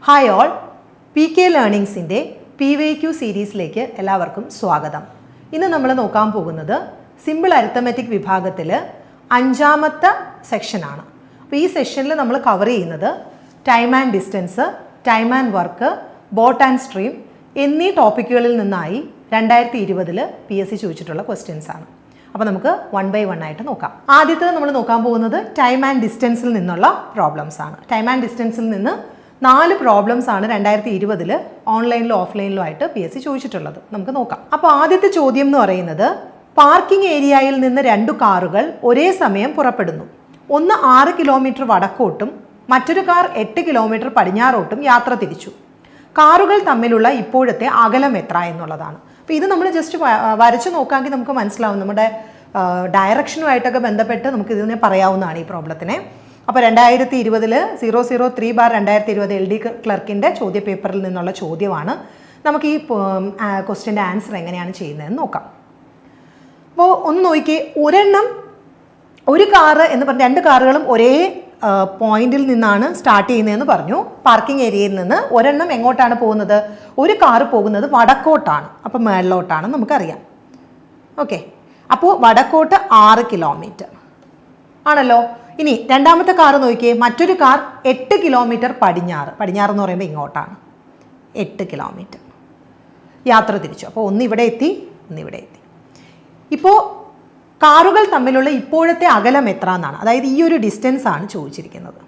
Hi all, PK ലേണിംഗ്സിൻ്റെ PYQ സീരീസിലേക്ക് എല്ലാവർക്കും സ്വാഗതം. ഇന്ന് നമ്മൾ നോക്കാൻ പോകുന്നത് സിമ്പിൾ അരിത്തമെറ്റിക് വിഭാഗത്തിൽ 5ാമത്തെ സെക്ഷനാണ്. അപ്പോൾ ഈ സെഷനിൽ നമ്മൾ കവർ ചെയ്യുന്നത് time and distance, time and work, boat and stream എന്നീ ടോപ്പിക്കുകളിൽ നിന്നായി 2020 PSC ചോദിച്ചിട്ടുള്ള ക്വസ്റ്റ്യൻസ് ആണ്. അപ്പോൾ നമുക്ക് 1 by 1 ആയിട്ട് നോക്കാം. ആദ്യത്തെ നമ്മൾ നോക്കാൻ പോകുന്നത് ടൈം ആൻഡ് ഡിസ്റ്റൻസിൽ നിന്നുള്ള പ്രോബ്ലംസ് ആണ്. ടൈം ആൻഡ് ഡിസ്റ്റൻസിൽ നിന്ന് 4 പ്രോബ്ലംസ് ആണ് 2020 ഓൺലൈനിലും ഓഫ്ലൈനിലും ആയിട്ട് PSC ചോദിച്ചിട്ടുള്ളത്. നമുക്ക് നോക്കാം. അപ്പോൾ ആദ്യത്തെ ചോദ്യം എന്ന് പറയുന്നത്, പാർക്കിംഗ് ഏരിയയിൽ നിന്ന് 2 കാറുകൾ ഒരേ സമയം പുറപ്പെടുന്നു. ഒന്ന് 6 കിലോമീറ്റർ വടക്കോട്ടും മറ്റൊരു കാർ 8 കിലോമീറ്റർ പടിഞ്ഞാറോട്ടും യാത്ര തിരിച്ചു. കാറുകൾ തമ്മിലുള്ള ഇപ്പോഴത്തെ അകലം എത്ര എന്നുള്ളതാണ്. അപ്പോൾ ഇത് നമ്മൾ ജസ്റ്റ് വരച്ച് നോക്കാമെങ്കിൽ നമുക്ക് മനസ്സിലാവും. നമ്മുടെ ഡയറക്ഷനുമായിട്ടൊക്കെ ബന്ധപ്പെട്ട് നമുക്ക് ഇതിനെ പറയാവുന്നതാണ് ഈ പ്രോബ്ലത്തിനെ. അപ്പോൾ 2020 003/2020 LD ക്ലർക്കിൻ്റെ ചോദ്യ പേപ്പറിൽ നിന്നുള്ള ചോദ്യമാണ്. നമുക്ക് ഈ ക്വസ്റ്റ്യൻ്റെ ആൻസർ എങ്ങനെയാണ് ചെയ്യുന്നതെന്ന് നോക്കാം. അപ്പോൾ ഒന്ന് നോക്കിയേ, ഒരു കാറ് എന്ന് പറഞ്ഞാൽ 2 കാറുകളും ഒരേ പോയിന്റിൽ നിന്നാണ് സ്റ്റാർട്ട് ചെയ്യുന്നതെന്ന് പറഞ്ഞു. പാർക്കിംഗ് ഏരിയയിൽ നിന്ന് ഒരെണ്ണം എങ്ങോട്ടാണ് പോകുന്നത്? ഒരു കാറ് പോകുന്നത് വടക്കോട്ടാണ്, അപ്പോൾ മേളിലോട്ടാണ് നമുക്കറിയാം. ഓക്കെ, അപ്പോൾ വടക്കോട്ട് 6 കിലോമീറ്റർ ആണല്ലോ. ഇനി രണ്ടാമത്തെ കാറ് നോക്കിയേ, മറ്റൊരു കാർ 8 കിലോമീറ്റർ പടിഞ്ഞാറ് എന്ന് പറയുമ്പോൾ ഇങ്ങോട്ടാണ് 8 കിലോമീറ്റർ യാത്ര തിരിച്ചു. അപ്പോൾ ഒന്ന് ഇവിടെ എത്തി, ഒന്ന് ഇവിടെ എത്തി. ഇപ്പോൾ കാറുകൾ തമ്മിലുള്ള ഇപ്പോഴത്തെ അകലം എത്ര എന്നാണ്, അതായത് ഈ ഒരു ഡിസ്റ്റൻസ് ആണ് ചോദിച്ചിരിക്കുന്നത്.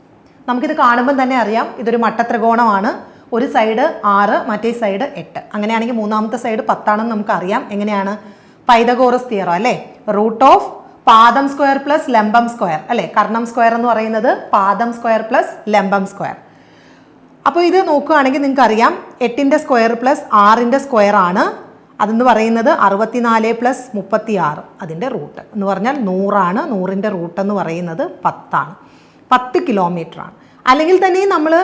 നമുക്കിത് കാണുമ്പോൾ തന്നെ അറിയാം, ഇതൊരു മട്ടത്രികോണമാണ്. ഒരു സൈഡ് 6, മറ്റേ സൈഡ് 8. അങ്ങനെയാണെങ്കിൽ മൂന്നാമത്തെ സൈഡ് 10 ആണെന്ന് നമുക്കറിയാം. എങ്ങനെയാണ്? പൈതഗോറസ് തിയറം അല്ലേ? റൂട്ട് ഓഫ് പാദം സ്ക്വയർ പ്ലസ് ലംബം സ്ക്വയർ അല്ലേ? കർണം സ്ക്വയർ എന്ന് പറയുന്നത് പാദം സ്ക്വയർ പ്ലസ് ലംബം സ്ക്വയർ. അപ്പോൾ ഇത് നോക്കുകയാണെങ്കിൽ നിങ്ങൾക്ക് അറിയാം, 8ൻ്റെ സ്ക്വയർ പ്ലസ് 6ൻ്റെ സ്ക്വയർ ആണ്. അതെന്ന് പറയുന്നത് 64 + 36, അതിൻ്റെ റൂട്ട് എന്ന് പറഞ്ഞാൽ 100 ആണ്. 100ൻ്റെ റൂട്ട് എന്ന് പറയുന്നത് 10 ആണ്. 10 കിലോമീറ്റർ ആണ്. അല്ലെങ്കിൽ തന്നെ നമ്മൾ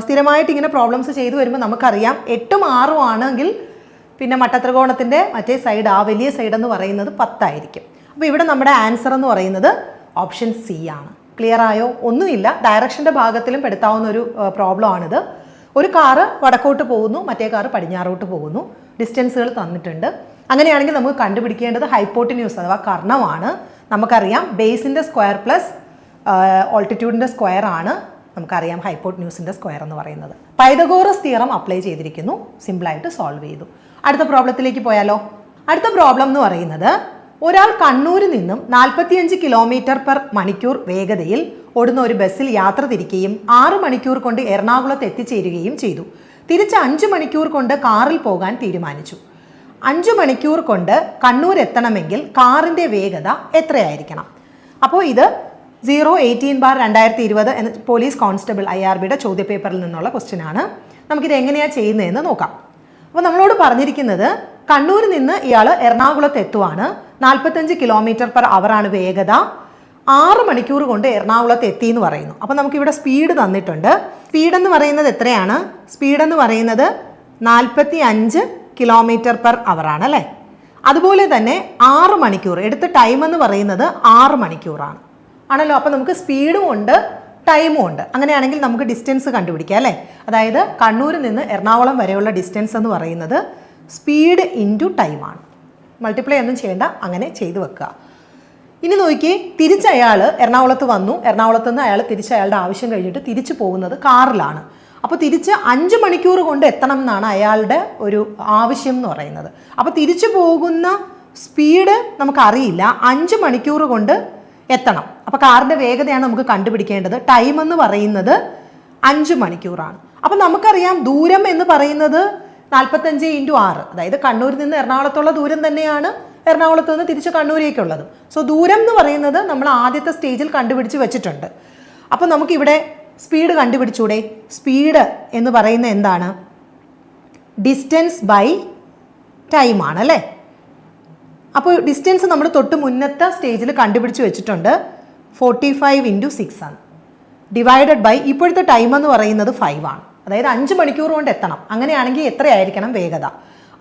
സ്ഥിരമായിട്ട് ഇങ്ങനെ പ്രോബ്ലംസ് ചെയ്തു വരുമ്പോൾ നമുക്കറിയാം 8ഉം 6ഉം ആണെങ്കിൽ പിന്നെ മട്ടത്രികോണത്തിൻ്റെ മറ്റേ സൈഡ്, ആ വലിയ സൈഡ് എന്ന് പറയുന്നത് 10 ആയിരിക്കും. അപ്പോൾ ഇവിടെ നമ്മുടെ ആൻസർ എന്ന് പറയുന്നത് ഓപ്ഷൻ സി ആണ്. ക്ലിയർ ആയോ? ഒന്നുമില്ല, ഡയറക്ഷൻ്റെ ഭാഗത്തിലും പെടുത്താവുന്ന ഒരു പ്രോബ്ലം ആണിത്. ഒരു കാറ് വടക്കോട്ട് പോകുന്നു, മറ്റേ കാറ് പടിഞ്ഞാറോട്ട് പോകുന്നു. ഡിസ്റ്റൻസുകൾ തന്നിട്ടുണ്ട്. അങ്ങനെയാണെങ്കിൽ നമുക്ക് കണ്ടുപിടിക്കേണ്ടത് ഹൈപ്പോട്ടിന്യൂസ് അഥവാ കർണമാണ്. നമുക്കറിയാം ബേസിൻ്റെ സ്ക്വയർ പ്ലസ് ഓൾട്ടിറ്റ്യൂഡിൻ്റെ സ്ക്വയർ ആണ് നമുക്കറിയാം ഹൈപ്പോട്ടിന്യൂസിൻ്റെ സ്ക്വയർ എന്ന് പറയുന്നത്. പൈതഗോറസ് തിയറം അപ്ലൈ ചെയ്തിരിക്കുന്നു, സിമ്പിളായിട്ട് സോൾവ് ചെയ്തു. അടുത്ത പ്രോബ്ലത്തിലേക്ക് പോയാലോ? അടുത്ത പ്രോബ്ലം എന്ന് പറയുന്നത്, ഒരാൾ കണ്ണൂരിൽ നിന്നും 45 km/മണിക്കൂർ വേഗതയിൽ ഓടുന്ന ഒരു ബസ്സിൽ യാത്ര തിരിക്കുകയും 6 മണിക്കൂർ കൊണ്ട് എറണാകുളത്ത് എത്തിച്ചേരുകയും ചെയ്തു. തിരിച്ച് 5 മണിക്കൂർ കൊണ്ട് കാറിൽ പോകാൻ തീരുമാനിച്ചു. 5 മണിക്കൂർ കൊണ്ട് കണ്ണൂർ എത്തണമെങ്കിൽ കാറിൻ്റെ വേഗത എത്രയായിരിക്കണം? അപ്പോൾ ഇത് 018/2020 എന്ന പോലീസ് കോൺസ്റ്റബിൾ IRBയുടെ ചോദ്യപേപ്പറിൽ നിന്നുള്ള ക്വസ്റ്റ്യൻ ആണ്. നമുക്കിത് എങ്ങനെയാണ് ചെയ്യുന്നതെന്ന് നോക്കാം. അപ്പോൾ നമ്മളോട് പറഞ്ഞിരിക്കുന്നത്, കണ്ണൂരിൽ നിന്ന് ഇയാൾ എറണാകുളത്ത് എത്തുവാണ്. 45 km/h ആണ് വേഗത. 6 മണിക്കൂർ കൊണ്ട് എറണാകുളത്ത് എത്തി എന്ന് പറയുന്നു. അപ്പോൾ നമുക്കിവിടെ സ്പീഡ് തന്നിട്ടുണ്ട്. സ്പീഡ് എന്ന് പറയുന്നത് എത്രയാണ്? സ്പീഡ് എന്ന് പറയുന്നത് 45 km/h ആണ് അല്ലേ? അതുപോലെ തന്നെ 6 മണിക്കൂർ എടുത്ത ടൈം എന്ന് പറയുന്നത് 6 മണിക്കൂറാണ് ആണല്ലോ. അപ്പോൾ നമുക്ക് സ്പീഡും ഉണ്ട്, ടൈമും ഉണ്ട്. അങ്ങനെയാണെങ്കിൽ നമുക്ക് ഡിസ്റ്റൻസ് കണ്ടുപിടിക്കാം അല്ലേ? അതായത് കണ്ണൂരിൽ നിന്ന് എറണാകുളം വരെയുള്ള ഡിസ്റ്റൻസ് എന്ന് പറയുന്നത് സ്പീഡ് ഇൻറ്റു ടൈമാണ്. മൾട്ടിപ്ലൈ ഒന്നും ചെയ്യേണ്ട, അങ്ങനെ ചെയ്തു വെക്കുക. ഇനി നോക്കി, തിരിച്ച് അയാൾ എറണാകുളത്ത് വന്നു. എറണാകുളത്ത് നിന്ന് അയാൾ തിരിച്ച് അയാളുടെ ആവശ്യം കഴിഞ്ഞിട്ട് തിരിച്ചു പോകുന്നത് കാറിലാണ്. അപ്പോൾ തിരിച്ച് 5 മണിക്കൂർ കൊണ്ട് എത്തണം എന്നാണ് അയാളുടെ ഒരു ആവശ്യം എന്ന് പറയുന്നത്. അപ്പോൾ തിരിച്ചു പോകുന്ന സ്പീഡ് നമുക്കറിയില്ല, 5 മണിക്കൂർ കൊണ്ട് എത്തണം. അപ്പോൾ കാറിൻ്റെ വേഗതയാണ് നമുക്ക് കണ്ടുപിടിക്കേണ്ടത്. ടൈം എന്ന് പറയുന്നത് 5 മണിക്കൂറാണ്. അപ്പോൾ നമുക്കറിയാം ദൂരം എന്ന് പറയുന്നത് 45 × 6, അതായത് കണ്ണൂരിൽ നിന്ന് എറണാകുളത്തുള്ള ദൂരം തന്നെയാണ് എറണാകുളത്ത് നിന്ന് തിരിച്ച് കണ്ണൂരേക്കുള്ളത്. സോ ദൂരം എന്ന് പറയുന്നത് നമ്മൾ ആദ്യത്തെ സ്റ്റേജിൽ കണ്ടുപിടിച്ച് വെച്ചിട്ടുണ്ട്. അപ്പോൾ നമുക്കിവിടെ സ്പീഡ് കണ്ടുപിടിച്ചൂടെ? സ്പീഡ് എന്ന് പറയുന്നത് എന്താണ്? ഡിസ്റ്റൻസ് ബൈ ടൈം ആണ് അല്ലേ? അപ്പോൾ ഡിസ്റ്റൻസ് നമ്മൾ തൊട്ട് മുന്നത്തെ സ്റ്റേജിൽ കണ്ടുപിടിച്ച് വെച്ചിട്ടുണ്ട്. 45 × 6 ആണ്. ഡിവൈഡഡ് ബൈ ഇപ്പോഴത്തെ ടൈം എന്ന് പറയുന്നത് 5 ആണ്. അതായത് 5 മണിക്കൂർ കൊണ്ട് എത്തണം. അങ്ങനെയാണെങ്കിൽ എത്രയായിരിക്കണം വേഗത?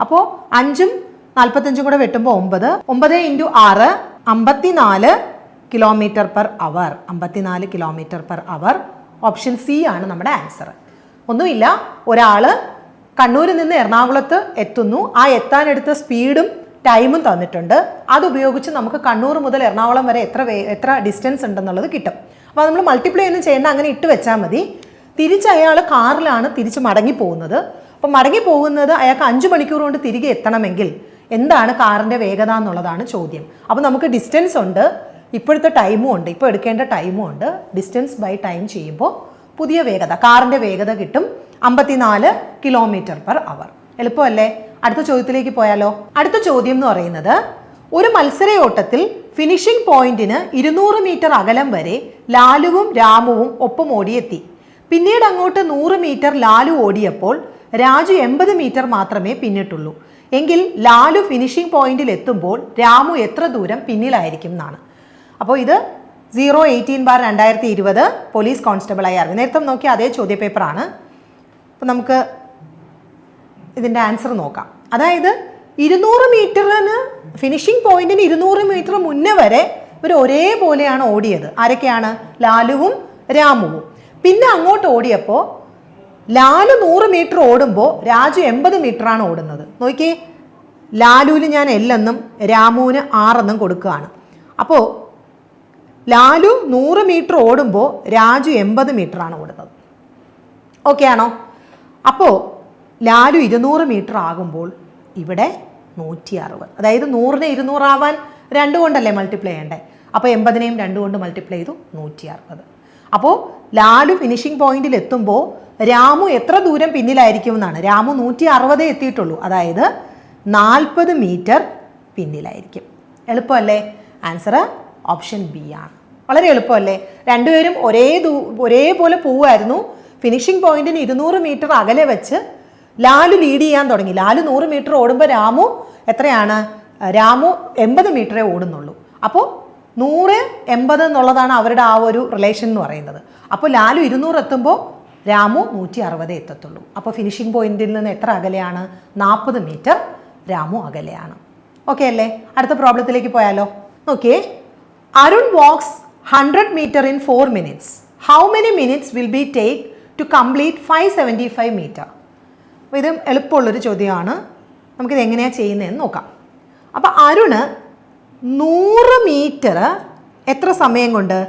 അപ്പോൾ 5ഉം 45ഉം കൂടെ വെട്ടുമ്പോൾ 9. 9 × 6 54 km/h. 54 km/h. ഓപ്ഷൻ സി ആണ് നമ്മുടെ ആൻസർ. ഒന്നുമില്ല, ഒരാൾ കണ്ണൂരിൽ നിന്ന് എറണാകുളത്ത് എത്തുന്നു, ആ എത്താനെടുത്ത സ്പീഡും ടൈമും തന്നിട്ടുണ്ട്. അതുപയോഗിച്ച് നമുക്ക് കണ്ണൂർ മുതൽ എറണാകുളം വരെ എത്ര ഡിസ്റ്റൻസ് ഉണ്ടെന്നുള്ളത് കിട്ടും. അപ്പോൾ നമ്മൾ മൾട്ടിപ്ലൈ ഒന്നും ചെയ്യേണ്ട, അങ്ങനെ ഇട്ട് വെച്ചാൽ മതി. തിരിച്ച് അയാൾ കാറിലാണ് തിരിച്ച് മടങ്ങി പോകുന്നത്. അപ്പം മടങ്ങി പോകുന്നത് അയാൾക്ക് 5 മണിക്കൂർ കൊണ്ട് തിരികെ എത്തണമെങ്കിൽ എന്താണ് കാറിൻ്റെ വേഗത എന്നുള്ളതാണ് ചോദ്യം. അപ്പോൾ നമുക്ക് ഡിസ്റ്റൻസ് ഉണ്ട്, ഇപ്പോഴത്തെ ടൈമും ഉണ്ട്, ഇപ്പോൾ എടുക്കേണ്ട ടൈമും ഉണ്ട്. ഡിസ്റ്റൻസ് ബൈ ടൈം ചെയ്യുമ്പോൾ പുതിയ വേഗത, കാറിൻ്റെ വേഗത കിട്ടും 54 km/h. എളുപ്പമല്ലേ? അടുത്ത ചോദ്യത്തിലേക്ക് പോയാലോ? അടുത്ത ചോദ്യം എന്ന് പറയുന്നത്, ഒരു മത്സരയോട്ടത്തിൽ ഫിനിഷിംഗ് പോയിന്റിന് 200 മീറ്റർ അകലം വരെ ലാലുവും രാമുവും ഒപ്പം ഓടിയെത്തി. പിന്നീട് അങ്ങോട്ട് 100 മീറ്റർ ലാലു ഓടിയപ്പോൾ രാജു 80 മീറ്റർ മാത്രമേ പിന്നിട്ടുള്ളൂ. എങ്കിൽ ലാലു ഫിനിഷിംഗ് പോയിന്റിൽ എത്തുമ്പോൾ രാമു എത്ര ദൂരം പിന്നിലായിരിക്കും എന്നാണ്. അപ്പോൾ ഇത് 018/2020 പോലീസ് കോൺസ്റ്റബിളായി അറിവ്. നേരത്തെ നോക്കിയ അതേ ചോദ്യപേപ്പറാണ്. അപ്പോൾ നമുക്ക് ഇതിൻ്റെ ആൻസർ നോക്കാം. അതായത് 200 മീറ്ററിന് ഫിനിഷിംഗ് പോയിന്റിന് 200 മീറ്റർ മുന്നേ വരെ ഇവർ ഒരേപോലെയാണ് ഓടിയത്. ആരൊക്കെയാണ്? ലാലുവും രാമുവും. പിന്നെ അങ്ങോട്ട് ഓടിയപ്പോൾ ലാലു 100 മീറ്റർ ഓടുമ്പോൾ രാജു 80 മീറ്ററാണ് ഓടുന്നത്. നോക്കിയേ, ലാലുവിന് ഞാൻ L എന്നും രാമുവിന് R എന്നും കൊടുക്കുകയാണ്. അപ്പോൾ ലാലു 100 മീറ്റർ ഓടുമ്പോൾ രാജു 80 മീറ്ററാണ് ഓടുന്നത്. ഓക്കെ ആണോ? അപ്പോൾ ലാലു 200 മീറ്റർ ആകുമ്പോൾ ഇവിടെ 160. അതായത് 100നെ 200 ആവാൻ 2 കൊണ്ടല്ലേ മൾട്ടിപ്ലൈ ചെയ്യണ്ടേ? അപ്പോൾ 80നെയും 2 കൊണ്ട് മൾട്ടിപ്ലൈ ചെയ്തു 160. അപ്പോൾ ലാലു ഫിനിഷിംഗ് പോയിന്റിൽ എത്തുമ്പോൾ രാമു എത്ര ദൂരം പിന്നിലായിരിക്കും എന്നാണ്. രാമു 160 എത്തിയിട്ടുള്ളൂ, അതായത് 40 മീറ്റർ പിന്നിലായിരിക്കും. എളുപ്പമല്ലേ? ആൻസർ ഓപ്ഷൻ ബി ആണ്. വളരെ എളുപ്പമല്ലേ? രണ്ടുപേരും ഒരേപോലെ പോവുമായിരുന്നു. ഫിനിഷിംഗ് പോയിന്റിന് 200 മീറ്റർ അകലെ വെച്ച് ലാലു ലീഡ് ചെയ്യാൻ തുടങ്ങി. ലാലു 100 മീറ്റർ ഓടുമ്പോൾ രാമു എത്രയാണ്? രാമു 80 മീറ്ററേ ഓടുന്നുള്ളൂ. അപ്പോൾ 100-80 എന്നുള്ളതാണ് അവരുടെ ആ ഒരു റിലേഷൻ എന്ന് പറയുന്നത്. അപ്പോൾ ലാലു 200 എത്തുമ്പോൾ രാമു 160 എത്തത്തുള്ളൂ. അപ്പോൾ ഫിനിഷിംഗ് പോയിന്റിൽ നിന്ന് എത്ര അകലെയാണ്? 40 മീറ്റർ രാമു അകലെയാണ്. ഓക്കെ അല്ലേ? അടുത്ത പ്രോബ്ലത്തിലേക്ക് പോയാലോ? നോക്കിയേ, Arun walks 100 metre in 4 minutes. How many minutes will be take to complete 575 metre? അപ്പോൾ ഇത് എളുപ്പമുള്ളൊരു ചോദ്യമാണ്. നമുക്കിത് എങ്ങനെയാണ് ചെയ്യുന്നതെന്ന് നോക്കാം. അപ്പോൾ അരുണ് 100 മീറ്റർ എത്ര സമയം കൊണ്ട്?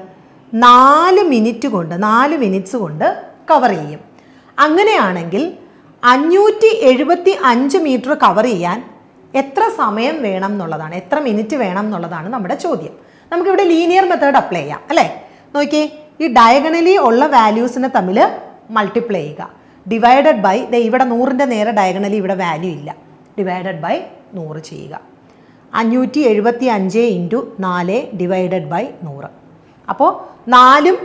4 മിനിറ്റ്സ് കൊണ്ട് കവർ ചെയ്യും. അങ്ങനെയാണെങ്കിൽ 575 മീറ്റർ കവർ ചെയ്യാൻ എത്ര സമയം വേണം എന്നുള്ളതാണ്, എത്ര മിനിറ്റ് വേണം എന്നുള്ളതാണ് നമ്മുടെ ചോദ്യം. നമുക്കിവിടെ ലീനിയർ മെത്തേഡ് അപ്ലൈ ചെയ്യാം അല്ലേ? നോക്കിയേ, ഈ ഡയഗണലി ഉള്ള വാല്യൂസിനെ തമ്മിൽ മൾട്ടിപ്ലൈ ചെയ്യുക. ഡിവൈഡഡ് ബൈ, ഇവിടെ 100ൻ്റെ നേരെ ഡയഗണലി ഇവിടെ വാല്യൂ ഇല്ല, ഡിവൈഡഡ് ബൈ 100 ചെയ്യുക. 575 × 4 ഡിവൈഡഡ് ബൈ 100. അപ്പോൾ 4ഉം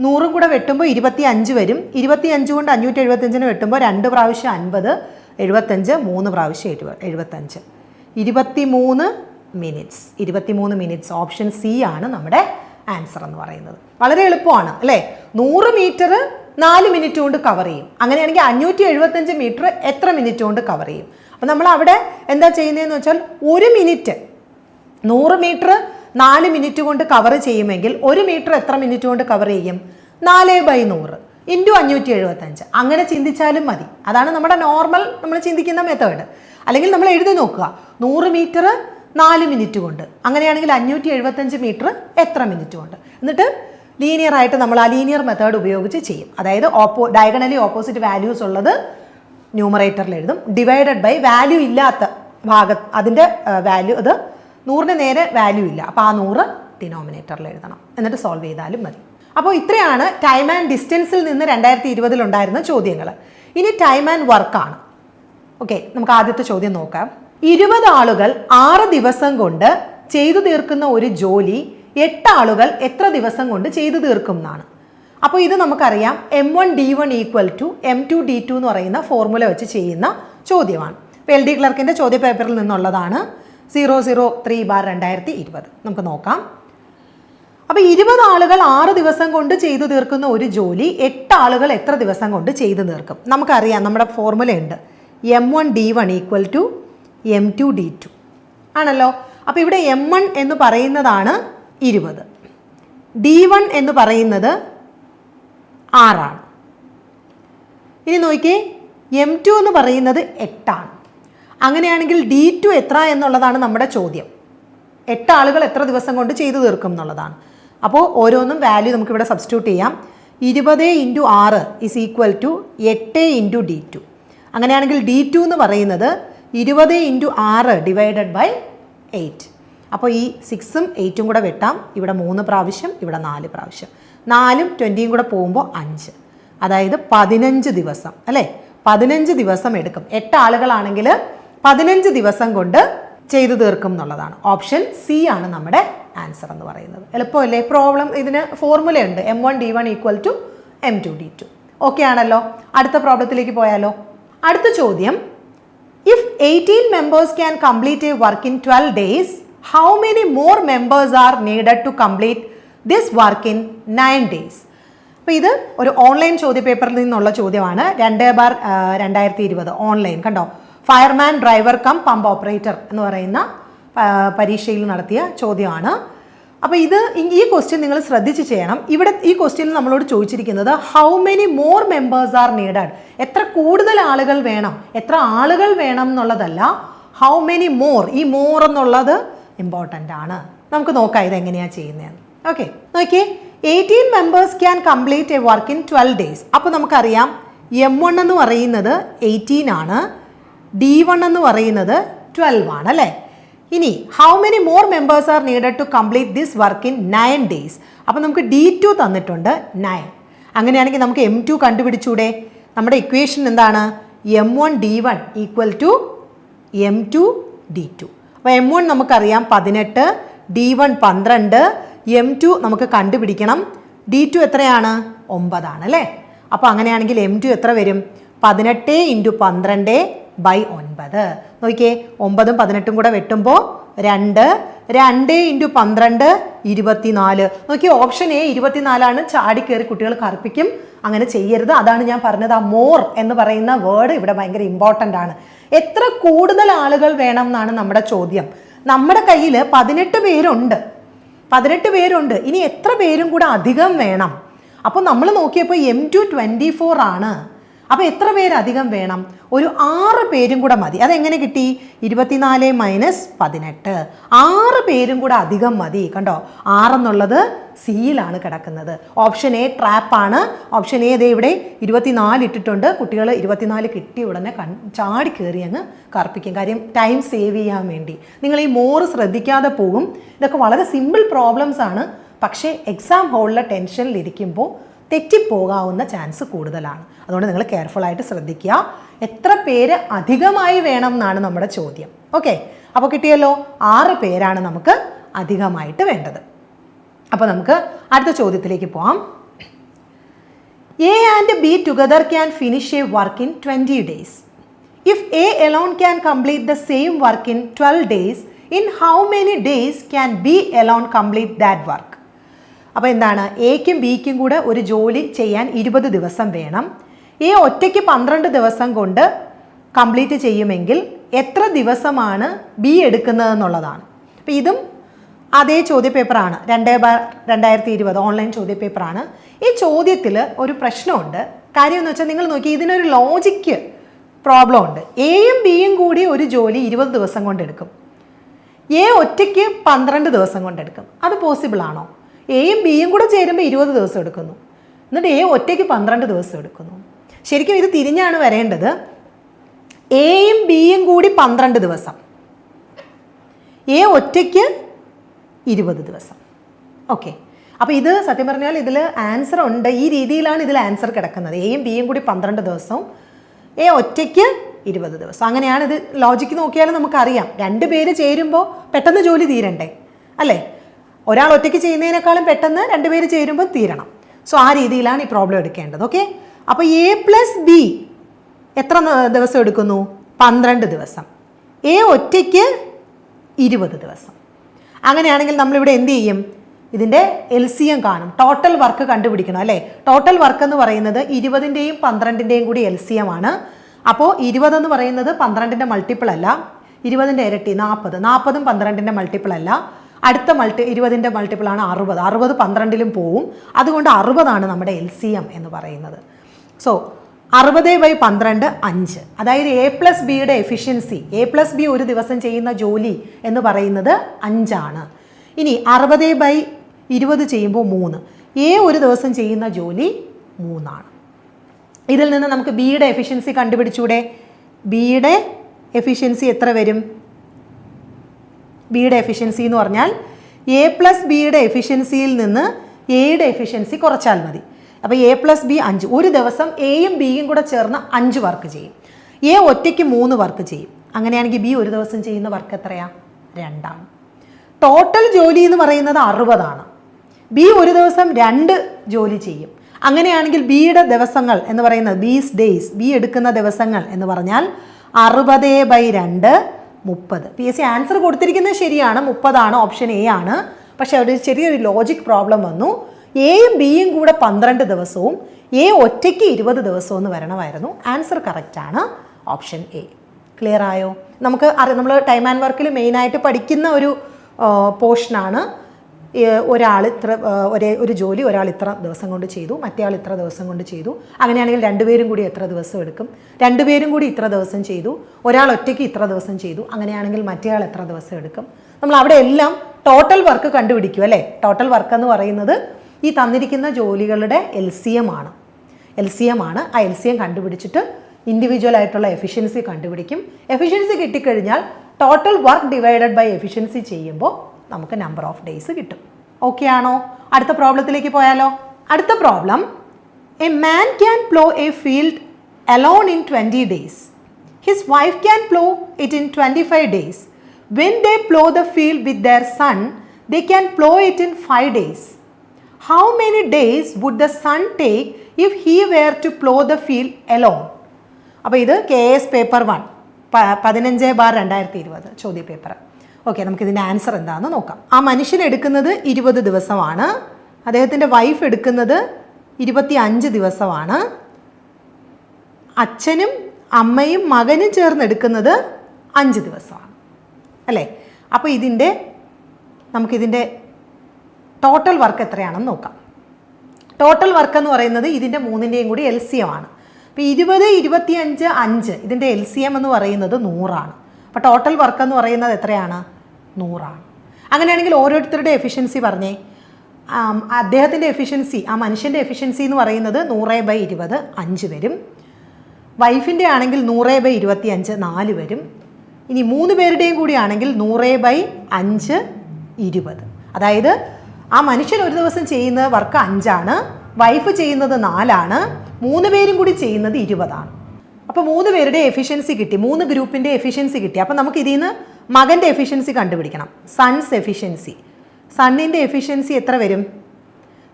100ഉം കൂടെ വെട്ടുമ്പോൾ 25 വരും. 25 കൊണ്ട് 575ന് വെട്ടുമ്പോൾ 2 പ്രാവശ്യം 50, 75, 3 പ്രാവശ്യം 75, 23 മിനിറ്റ്സ്. 23 മിനിറ്റ്സ്. ഓപ്ഷൻ സി ആണ് നമ്മുടെ ആൻസർ എന്ന് പറയുന്നത്. വളരെ എളുപ്പമാണ് അല്ലേ? 100 മീറ്റർ 4 മിനിറ്റ് കൊണ്ട് കവർ ചെയ്യും. അങ്ങനെയാണെങ്കിൽ 575 മീറ്റർ എത്ര മിനിറ്റ് കൊണ്ട് കവർ ചെയ്യും? അപ്പം നമ്മൾ അവിടെ എന്താ ചെയ്യുന്നതെന്ന് വെച്ചാൽ 1 മിനിറ്റ് 100 മീറ്റർ 4 മിനിറ്റ് കൊണ്ട് കവർ ചെയ്യുമെങ്കിൽ 1 മീറ്റർ എത്ര മിനിറ്റ് കൊണ്ട് കവർ ചെയ്യും? 4/100 × 575. അങ്ങനെ ചിന്തിച്ചാലും മതി. അതാണ് നമ്മുടെ നോർമൽ നമ്മൾ ചിന്തിക്കുന്ന മെത്തേഡ്. അല്ലെങ്കിൽ നമ്മൾ എഴുതി നോക്കുക, 100 മീറ്റർ 4 മിനിറ്റ് കൊണ്ട്, അങ്ങനെയാണെങ്കിൽ 575 മീറ്റർ എത്ര മിനിറ്റ് കൊണ്ട്. എന്നിട്ട് ലീനിയർ ആയിട്ട് നമ്മൾ ആ ലീനിയർ മെത്തേഡ് ഉപയോഗിച്ച് ചെയ്യും. അതായത് ഡയഗണലി ഓപ്പോസിറ്റ് വാല്യൂസ് ഉള്ളത് ന്യൂമറേറ്ററിൽ എഴുതും. ഡിവൈഡഡ് ബൈ വാല്യൂ ഇല്ലാത്ത ഭാഗത്ത് അതിൻ്റെ വാല്യൂ, അത് 100ന് നേരെ വാല്യൂ ഇല്ല, അപ്പോൾ ആ 100 ഡിനോമിനേറ്ററിൽ എഴുതണം. എന്നിട്ട് സോൾവ് ചെയ്താലും മതി. അപ്പോൾ ഇത്രയാണ് ടൈം ആൻഡ് ഡിസ്റ്റൻസിൽ നിന്ന് 2020 ഉണ്ടായിരുന്ന ചോദ്യങ്ങൾ. ഇനി ടൈം ആൻഡ് വർക്കാണ്. ഓക്കെ, നമുക്ക് ആദ്യത്തെ ചോദ്യം നോക്കാം. 20 ആളുകൾ 6 ദിവസം കൊണ്ട് ചെയ്തു തീർക്കുന്ന ഒരു ജോലി 8 ആളുകൾ എത്ര ദിവസം കൊണ്ട് ചെയ്തു തീർക്കും എന്നാണ്. അപ്പോൾ ഇത് നമുക്കറിയാം, M1D1 = M2D2 എന്ന് പറയുന്ന ഫോർമുല വെച്ച് ചെയ്യുന്ന ചോദ്യമാണ്. ഇപ്പോൾ LD ക്ലർക്കിൻ്റെ ചോദ്യപേപ്പറിൽ നിന്നുള്ളതാണ്. 003/2020. നമുക്ക് നോക്കാം. അപ്പോൾ 20 ആളുകൾ 6 ദിവസം കൊണ്ട് ചെയ്തു തീർക്കുന്ന ഒരു ജോലി 8 ആളുകൾ എത്ര ദിവസം കൊണ്ട് ചെയ്തു തീർക്കും? നമുക്കറിയാം, നമ്മുടെ ഫോർമുലയുണ്ട്, M1D1 = M2D2 ആണല്ലോ. അപ്പോൾ ഇവിടെ M1 എന്ന് പറയുന്നതാണ് 20, D1 എന്ന് പറയുന്നത് 6 ആണ്. ഇനി നോക്കിയേ M2 എന്ന് പറയുന്നത് 8 ആണ്. അങ്ങനെയാണെങ്കിൽ D2 എത്ര എന്നുള്ളതാണ് നമ്മുടെ ചോദ്യം. 8 ആളുകൾ എത്ര ദിവസം കൊണ്ട് ചെയ്തു തീർക്കും എന്നുള്ളതാണ്. അപ്പോൾ ഓരോന്നും വാല്യൂ നമുക്കിവിടെ സബ്സ്റ്റിറ്റ്യൂട്ട് ചെയ്യാം. 20 × 6 ഈസ് ഈക്വൽ ടു 8 × D2. അങ്ങനെയാണെങ്കിൽ D2 എന്ന് പറയുന്നത് 20 × 6 ഡിവൈഡഡ് ബൈ 8. അപ്പോൾ ഈ 6ഉം 8ഉം കൂടെ വെട്ടാം. ഇവിടെ 3 പ്രാവശ്യം, ഇവിടെ 4 പ്രാവശ്യം. 4ഉം 20ഉം കൂടെ പോകുമ്പോൾ 5. അതായത് 15 ദിവസം അല്ലേ? 15 ദിവസം എടുക്കും. 8 ആളുകളാണെങ്കിൽ 15 ദിവസം കൊണ്ട് ചെയ്തു തീർക്കും എന്നുള്ളതാണ്. ഓപ്ഷൻ സി ആണ് നമ്മുടെ ആൻസർ എന്ന് പറയുന്നത്. എളുപ്പമല്ലേ? പ്രോബ്ലം ഇതിന് ഫോർമുലയുണ്ട്. M1D1 = M2D2. ഓക്കെ ആണല്ലോ. അടുത്ത പ്രോബ്ലത്തിലേക്ക് പോയാലോ. അടുത്ത ചോദ്യം, if 18 members can complete a work in 12 days, how many more members are needed to complete this work in 9 days? അപ്പോൾ ഇത് ഒരു ഓൺലൈൻ ചോദ്യപേപ്പറിൽ നിന്നുള്ള ചോദ്യമാണ്. 2/2020 ഓൺലൈൻ. കണ്ടോ, fireman, driver cum pump operator എന്ന് പറയുന്ന പരീക്ഷയിൽ നടത്തിയ ചോദ്യമാണ്. അപ്പോൾ ഈ ക്വസ്റ്റ്യൻ നിങ്ങൾ ശ്രദ്ധിച്ച് ചെയ്യണം. ഇവിടെ ഈ ക്വസ്റ്റ്യനിൽ നമ്മളോട് ചോദിച്ചിരിക്കുന്നത് how many more members are needed, എത്ര കൂടുതൽ ആളുകൾ വേണം, എത്ര ആളുകൾ വേണം എന്നുള്ളതല്ല, ഹൗ മെനി മോർ. ഈ മോർ എന്നുള്ളത് ഇമ്പോർട്ടൻ്റ് ആണ്. നമുക്ക് നോക്കാം ഇതെങ്ങനെയാണ് ചെയ്യുന്നതെന്ന്. ഓക്കെ, നോക്കിയേ, 18 members can complete a work in 12 days. അപ്പോൾ നമുക്കറിയാം M1 എന്ന് പറയുന്നത് 18 ആണ്, D1 എന്ന് പറയുന്നത് 12 ആണ് അല്ലേ? ഇനി how many more members are needed to complete this work in 9 days. അപ്പോൾ നമുക്ക് D2 തന്നിട്ടുണ്ട് 9. അങ്ങനെയാണെങ്കിൽ നമുക്ക് M2 കണ്ടുപിടിച്ചൂടെ? നമ്മുടെ ഇക്വേഷൻ എന്താണ്? M1D1 = M2D2. അപ്പോൾ M1 നമുക്കറിയാം 18, D1 12, M2 നമുക്ക് കണ്ടുപിടിക്കണം. D2 എത്രയാണ്? 9 ആണ് അല്ലേ? അപ്പോൾ അങ്ങനെയാണെങ്കിൽ M2 എത്ര വരും? 18 × 12 / 9. നോക്കിയേ, 9ഉം 18ഉം കൂടെ വെട്ടുമ്പോൾ 2, 2 × 12 24. നോക്കിയേ, ഓപ്ഷൻ എ 24 ആണ്. ചാടിക്കയറി കുട്ടികൾ കറുപ്പിക്കും. അങ്ങനെ ചെയ്യരുത്. അതാണ് ഞാൻ പറഞ്ഞത്, ആ മോർ എന്ന് പറയുന്ന വേർഡ് ഇവിടെ ഭയങ്കര ഇമ്പോർട്ടൻ്റ് ആണ്. എത്ര കൂടുതൽ ആളുകൾ വേണം എന്നാണ് നമ്മുടെ ചോദ്യം. നമ്മുടെ കയ്യിൽ 18 പേരുണ്ട്. 18 പേരുണ്ട്. ഇനി എത്ര പേരും കൂടെ അധികം വേണം? അപ്പോൾ നമ്മൾ നോക്കിയപ്പോൾ M2 24 ആണ്. അപ്പോൾ എത്ര പേര് അധികം വേണം? ഒരു 6 പേരും കൂടെ മതി. അതെങ്ങനെ കിട്ടി? 24 - 18. 6 പേരും കൂടെ അധികം മതി. കണ്ടോ, 6 എന്നുള്ളത് സിയിലാണ് കിടക്കുന്നത്. ഓപ്ഷൻ എ ട്രാപ്പാണ്. ഓപ്ഷൻ എ ദേ ഇവിടെ 24 ഇട്ടിട്ടുണ്ട്. കുട്ടികൾ 24 കിട്ടിയ ഉടനെ ചാടി കയറി അങ്ങ് കറുപ്പിക്കും. കാര്യം ടൈം സേവ് ചെയ്യാൻ വേണ്ടി. നിങ്ങൾ ഈ മോർ ശ്രദ്ധിക്കാതെ പോകും. ഇതൊക്കെ വളരെ സിമ്പിൾ പ്രോബ്ലംസ് ആണ്. പക്ഷേ എക്സാം ഹോളിലെ ടെൻഷനിലിരിക്കുമ്പോൾ തെറ്റിപ്പോകാവുന്ന ചാൻസ് കൂടുതലാണ്. അതുകൊണ്ട് നിങ്ങൾ കെയർഫുൾ ആയിട്ട് ശ്രദ്ധിക്കുക. എത്ര പേര് അധികമായി വേണം എന്നാണ് നമ്മുടെ ചോദ്യം. ഓക്കെ, അപ്പോൾ കിട്ടിയല്ലോ, 6 പേരാണ് നമുക്ക് അധികമായിട്ട് വേണ്ടത്. അപ്പോൾ നമുക്ക് അടുത്ത ചോദ്യത്തിലേക്ക് പോവാം. A and B together can finish a work in 20 days. If A alone can complete the same work in 12 days, in how many days can B alone complete that work? അപ്പോൾ എന്താണ്? എക്കും ബിക്കും കൂടെ ഒരു ജോലി ചെയ്യാൻ 20 ദിവസം വേണം. എ ഒറ്റയ്ക്ക് 12 ദിവസം കൊണ്ട് കംപ്ലീറ്റ് ചെയ്യുമെങ്കിൽ എത്ര ദിവസമാണ് ബി എടുക്കുന്നതെന്നുള്ളതാണ്. അപ്പോൾ ഇതും അതേ ചോദ്യപേപ്പറാണ്. 2/2020 ഓൺലൈൻ ചോദ്യപേപ്പറാണ്. ഈ ചോദ്യത്തിൽ ഒരു പ്രശ്നമുണ്ട്. കാര്യം എന്ന് വെച്ചാൽ നിങ്ങൾ നോക്കി, ഇതിനൊരു ലോജിക്ക് പ്രോബ്ലം ഉണ്ട്. എയും ബിയും കൂടി ഒരു ജോലി 20 ദിവസം കൊണ്ടെടുക്കും. എ ഒറ്റയ്ക്ക് 12 ദിവസം കൊണ്ടെടുക്കും. അത് പോസിബിൾ ആണോ? എയും ബിയും കൂടെ ചേരുമ്പോൾ 20 ദിവസം എടുക്കുന്നു. എന്നിട്ട് എ ഒറ്റയ്ക്ക് 12 ദിവസം എടുക്കുന്നു. ശരിക്കും ഇത് തിരിഞ്ഞാണ് വരേണ്ടത്. എയും ബിയും കൂടി 12 ദിവസം, എ ഒറ്റയ്ക്ക് 20 ദിവസം. ഓക്കെ, അപ്പോൾ ഇത് സത്യം പറഞ്ഞാൽ ഇതിൽ ആൻസർ ഉണ്ട്. ഈ രീതിയിലാണ് ഇതിൽ ആൻസർ കിടക്കുന്നത്. എയും ബിയും കൂടി 12 ദിവസവും എ ഒറ്റയ്ക്ക് 20 ദിവസം. അങ്ങനെയാണ് ഇത്. ലോജിക്ക് നോക്കിയാലും നമുക്കറിയാം, 2 പേര് ചേരുമ്പോൾ പെട്ടെന്ന് ജോലി തീരണ്ടേ അല്ലേ? ഒരാൾ ഒറ്റയ്ക്ക് ചെയ്യുന്നതിനേക്കാളും പെട്ടെന്ന് 2 പേര് ചേരുമ്പോൾ തീരണം. സോ ആ രീതിയിലാണ് ഈ പ്രോബ്ലം എടുക്കേണ്ടത്. ഓക്കെ, അപ്പോൾ എ പ്ലസ് ബി എത്ര ദിവസം എടുക്കുന്നു? 12 ദിവസം. എ ഒറ്റയ്ക്ക് 20 ദിവസം. അങ്ങനെയാണെങ്കിൽ നമ്മളിവിടെ എന്ത് ചെയ്യും? ഇതിൻ്റെ LCM കാണും. ടോട്ടൽ വർക്ക് കണ്ടുപിടിക്കണം അല്ലേ? ടോട്ടൽ വർക്ക് എന്ന് പറയുന്നത് 20ൻ്റെയും 12ൻ്റെയും കൂടി LCM ആണ്. അപ്പോൾ 20 എന്ന് പറയുന്നത് 12ൻ്റെ മൾട്ടിപ്പിൾ അല്ല, 20ൻ്റെ ഇരട്ടി 40. 40ഉം 12ൻ്റെ മൾട്ടിപ്പിൾ അല്ല. അടുത്ത 20ൻ്റെ മൾട്ടിപ്പിൾ ആണ് 60. 60 12ലും പോവും. അതുകൊണ്ട് 60 ആണ് നമ്മുടെ LCM എന്ന് പറയുന്നത്. സോ 60/12 5. അതായത് A+Bയുടെ എഫിഷ്യൻസി, A+B ഒരു ദിവസം ചെയ്യുന്ന ജോലി എന്ന് പറയുന്നത് 5 ആണ്. ഇനി 60/20 ചെയ്യുമ്പോൾ 3. A ഒരു ദിവസം ചെയ്യുന്ന ജോലി 3 ആണ്. ഇതിൽ നിന്ന് നമുക്ക് ബിയുടെ എഫിഷ്യൻസി കണ്ടുപിടിച്ചൂടെ? ബിയുടെ എഫിഷ്യൻസി എത്ര വരും? ബിയുടെ എഫിഷ്യൻസി എന്ന് പറഞ്ഞാൽ A+Bയുടെ എഫിഷ്യൻസിയിൽ നിന്ന് എയുടെ എഫിഷ്യൻസി കുറച്ചാൽ മതി. അപ്പോൾ A+B 5. ഒരു ദിവസം എയും ബിയും കൂടെ ചേർന്ന് 5 വർക്ക് ചെയ്യും. എ ഒറ്റയ്ക്ക് 3 വർക്ക് ചെയ്യും. അങ്ങനെയാണെങ്കിൽ ബി ഒരു ദിവസം ചെയ്യുന്ന വർക്ക് എത്രയാണ്? 2 ആണ്. ടോട്ടൽ ജോലി എന്ന് പറയുന്നത് 60 ആണ്. ബി ഒരു ദിവസം 2 ജോലി ചെയ്യും. അങ്ങനെയാണെങ്കിൽ ബിയുടെ ദിവസങ്ങൾ എന്ന് പറയുന്നത് ബീസ് ഡേയ്സ്, ബി എടുക്കുന്ന ദിവസങ്ങൾ എന്ന് പറഞ്ഞാൽ 60/2 30. PSC ആൻസർ കൊടുത്തിരിക്കുന്നത് ശരിയാണ്, 30 ആണ്, ഓപ്ഷൻ എ ആണ്. പക്ഷേ ഒരു ചെറിയൊരു ലോജിക് പ്രോബ്ലം വന്നു. എയും ബിയും കൂടെ 12 ദിവസവും എ ഒറ്റയ്ക്ക് 20 ദിവസവും എന്ന് വരണമായിരുന്നു. ആൻസർ കറക്റ്റാണ്, ഓപ്ഷൻ എ. ക്ലിയർ ആയോ? നമ്മൾ ടൈം ആൻഡ് വർക്കിൽ മെയിനായിട്ട് പഠിക്കുന്ന ഒരു പോർഷനാണ്. ഒരാൾ ഒരു ജോലി ഒരാൾ ഇത്ര ദിവസം കൊണ്ട് ചെയ്തു, മറ്റേ ആൾ ഇത്ര ദിവസം കൊണ്ട് ചെയ്തു. അങ്ങനെയാണെങ്കിൽ രണ്ടുപേരും കൂടി എത്ര ദിവസം എടുക്കും? രണ്ടുപേരും കൂടി ഇത്ര ദിവസം ചെയ്തു, ഒരാൾ ഒറ്റയ്ക്ക് ഇത്ര ദിവസം ചെയ്തു. അങ്ങനെയാണെങ്കിൽ മറ്റേ ആൾ എത്ര ദിവസം എടുക്കും? നമ്മൾ അവിടെ എല്ലാം ടോട്ടൽ വർക്ക് കണ്ടുപിടിക്കും അല്ലേ? ടോട്ടൽ വർക്ക് എന്ന് പറയുന്നത് ഈ തന്നിരിക്കുന്ന ജോലികളുടെ LCM ആണ്. ആ LCM കണ്ടുപിടിച്ചിട്ട് ഇൻഡിവിജ്വൽ ആയിട്ടുള്ള എഫിഷ്യൻസി കണ്ടുപിടിക്കും. എഫിഷ്യൻസി കിട്ടിക്കഴിഞ്ഞാൽ total work divided by efficiency ചെയ്യുമ്പോൾ നമുക്ക് നമ്പർ ഓഫ് ഡേയ്സ് കിട്ടും. ഓക്കെ ആണോ? അടുത്ത പ്രോബ്ലത്തിലേക്ക് പോയാലോ? അടുത്ത problem, a man can plough a field alone in 20 days. His wife can plough it in 25 days. When they plough the field with their son, they can plough it in 5 days. How many days would the son take if he were to plough the field alone? അപ്പോൾ ഇത് KS paper 1 15/2020 ചോദ്യ paper. Okay, നമുക്കിതിൻ്റെ answer എന്താണെന്ന് നോക്കാം. ആ മനുഷ്യൻ എടുക്കുന്നത് 20 ദിവസമാണ്. അദ്ദേഹത്തിൻ്റെ വൈഫ് എടുക്കുന്നത് 25 ദിവസമാണ്. അച്ഛനും അമ്മയും മകനും ചേർന്ന് എടുക്കുന്നത് 5 ദിവസമാണ് അല്ലേ? അപ്പോൾ നമുക്കിതിൻ്റെ ടോട്ടൽ വർക്ക് എത്രയാണെന്ന് നോക്കാം. ടോട്ടൽ വർക്ക് എന്ന് പറയുന്നത് ഇതിൻ്റെ മൂന്നിൻ്റെയും കൂടി LCM ആണ്. അപ്പോൾ 20, 25, 5 ഇതിൻ്റെ LCM എന്ന് പറയുന്നത് 100 ആണ്. അപ്പോൾ ടോട്ടൽ വർക്ക് എന്ന് പറയുന്നത് എത്രയാണ്? 100 ആണ്. അങ്ങനെയാണെങ്കിൽ ഓരോരുത്തരുടെ എഫിഷ്യൻസി പറഞ്ഞേ. അദ്ദേഹത്തിൻ്റെ എഫിഷ്യൻസി, ആ മനുഷ്യൻ്റെ എഫിഷ്യൻസി എന്ന് പറയുന്നത് 100/20 5 വരും. വൈഫിൻ്റെ ആണെങ്കിൽ 100/25 4 വരും. ഇനി 3 പേരുടെയും കൂടി ആണെങ്കിൽ 100/5 20. അതായത് ആ മനുഷ്യൻ ഒരു ദിവസം ചെയ്യുന്ന വർക്ക് 5 ആണ്, വൈഫ് ചെയ്യുന്നത് 4 ആണ്, 3 പേരും കൂടി ചെയ്യുന്നത് 20 ആണ്. അപ്പോൾ 3 പേരുടെ എഫിഷ്യൻസി കിട്ടി, 3 ഗ്രൂപ്പിൻ്റെ എഫിഷ്യൻസി കിട്ടി. അപ്പോൾ നമുക്ക് ഇതിൽ നിന്ന് മകൻ്റെ എഫിഷ്യൻസി കണ്ടുപിടിക്കണം. സൺസ് എഫിഷ്യൻസി, സണ്ണിൻ്റെ എഫിഷ്യൻസി എത്ര വരും